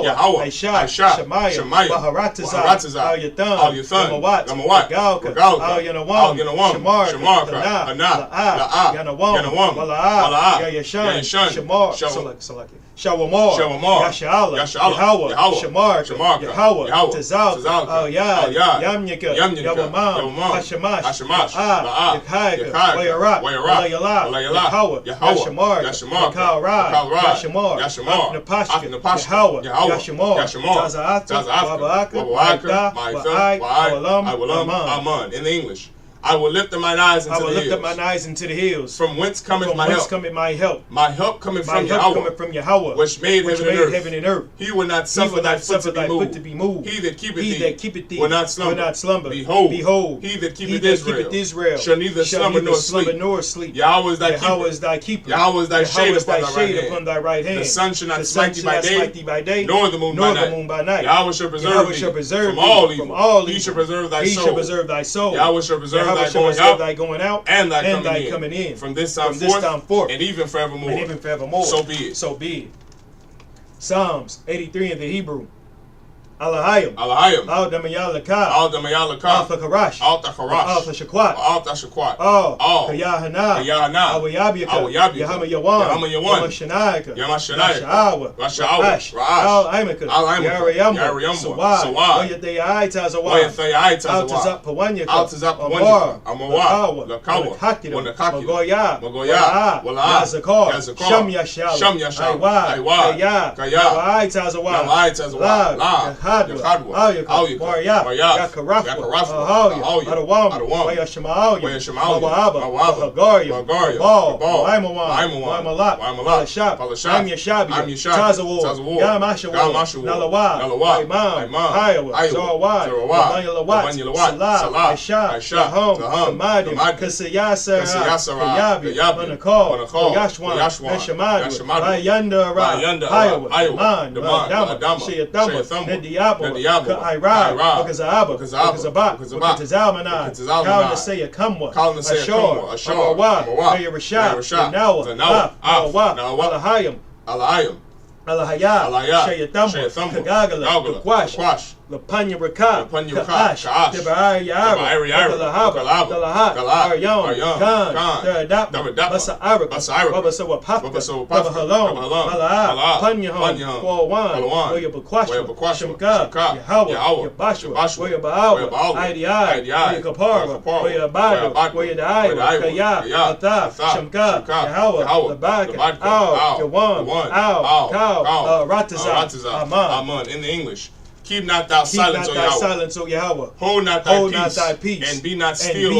Yahweh. Shemaiah. Baharatazah. Al-Yathun. Gamawat. Al-Yanawam. Shamar. La'ah. Yanawam. Wala'ah. Yayashan. Shamar. Shawamar, Yasha'Allah, Yahweh, Shamar, Yahweh, Tazal, Al-Yad, Yamnika, Yawamam, Hashamash, La'ah, Yakhaika, Wayarat, Yahweh, Yashamar, Yakalra, Yashamar, Napashka, Yahweh, Yashamar, Taza'aka, Wa'aka, Awalam, in the English. I will lift up mine eyes into the hills. From whence cometh my help? My help cometh from Yahweh, which made heaven and earth. He will not suffer thy foot to be moved. He that keepeth thee will not slumber. Behold, he that keepeth Israel shall neither slumber nor sleep. Yahweh is thy keeper. Yahweh is thy shade upon thy right hand. The sun shall not smite thee by day, nor the moon by night. Yahweh shall preserve thee from all evil. He shall preserve thy soul. Yahweh shall preserve thy going out and thy coming in from this time forth and even forevermore. So be it. Psalms 83 in the Hebrew. Alahayim. Al Damayalaka. Al Thakarash. Al Tashakwat. Al Kayahana. Awayabika. Yahama Yawan. Yamashanayaka. Rashawa. Al Imaka. Yarayam. Sawad. Wayatayai Tazawad. Al Tazap Pawanyaka. Amar. Lakawa. Magoya. Yazakar. Sham Yashal. Aywa. Kaya. Tazawad. Yachadwa, Maria, Yakarafwa, Adawam, Wayashamalia, Mawaba, Hagaria, Bal, Waimawan, Palashap, Amyashabi, Tazawar, Yamashawa, Nalawa, Imam, Haiwa, Zawad, Salah, Aisha, Taham, Kamadim, Kasayasa, Yabi, Manakal, Yashwan, Eshamad, Ayanda, Haiwa, Dama, Shayatamba, Diabo, Kaira, Bakazaba, Bakazalmanai, Kalnasaya Kamwa, Ashor, Amawa, Rashad, Nawa, Alahayim, Alahaya, Shayatam, Kagagala, Kwash, Lapanya Raka, Kaash, Debaraya, Kalahat, Aryan, Khan, Teradap, Basa Arab, Babasawa Papa, Baba Halom, Malaa, Panyahon, Kwawan, Waya Bakwash, Shemka, Yahweh, Yabashua, Waya Baawa, Idi, Waya Kapara, Waya Bado, Waya Daiwa, Kaya, Ata, Shemka, Yahweh, Labaka, Yawan, Kau, Rataza, Aman, in the English. Keep not thou silence, O Yahweh. Hold not thy peace. And be not still,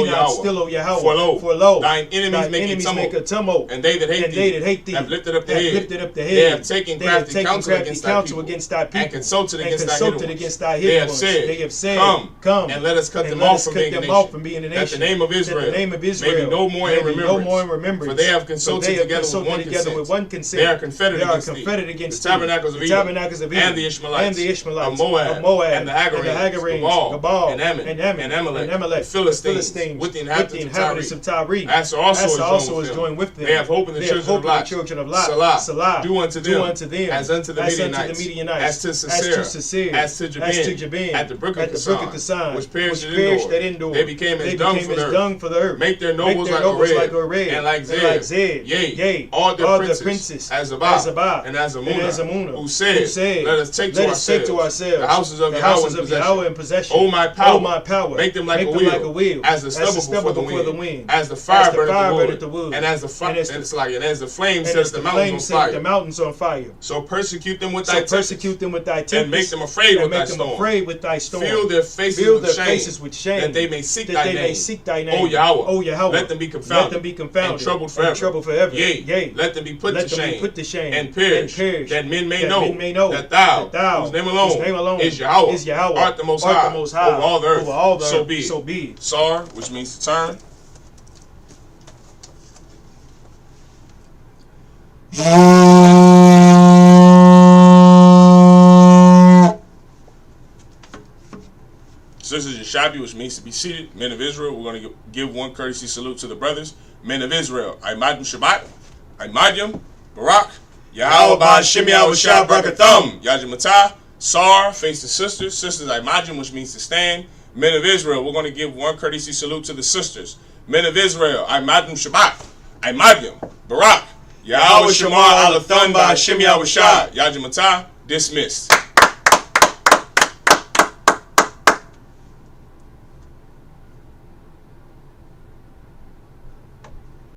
O Yahweh. For lo, thine enemies make a tumult. And they that hate thee have lifted up the head. They have taken crafty counsel against thy people. And consulted against thy hidden ones. They have said, Come, and let us cut them off from being a nation. That the name of Israel may be no more in remembrance. For they have consulted together with one consent. They are confederate against the tabernacles of Edom, and the Ishmaelites, of Moab, and the Hagarenes, Gabal, and Ammon, and Amalek, the Philistines, with the inhabitants of Tyre. Asa also is joined with them. They have hope in the children of Lot. Salah, do unto them as unto the Midianites, as to Sisera, as to Jabin, at the brook of Kison, which perished at Endor. They became as dung for the earth. Make their nobles like Oreb, and like Zeb. Yea, all their princes, as Zabah, and as Amunah, who said, Let us take to ourselves the houses of Yahweh in possession. O my power, make them like a wheel, as the stubble before the wind, as the fire burneth the wood, and as the flame sets the mountains on fire. So persecute them with thy tempest, and make them afraid with thy storm. Fill their faces with shame, that they may seek thy name. O Yahweh, let them be confounded, and troubled forever. Yea, let them be put to shame, and perish, that men may know that thou, whose name alone is Yahweh, art the most high over all the earth. So be it. Sar, which means to turn. This is Yeshabi, which means to be seated. Men of Israel, we're going to give one courtesy salute to the brothers. Men of Israel, Aimadim Shabbat, Aimadim, Barak, Yahweh Ba Shem Yahweh Shah Brakathum, Yajimatah, Sar, face the sisters. Sisters, Aimadim, which means to stand. Men of Israel, we're going to give one courtesy salute to the sisters. Men of Israel, Aimadim Shabbat, Aimadim, Barak, Yahweh Shamar Alathun Ba Shem Yahweh Shah, Yajimatah, dismissed.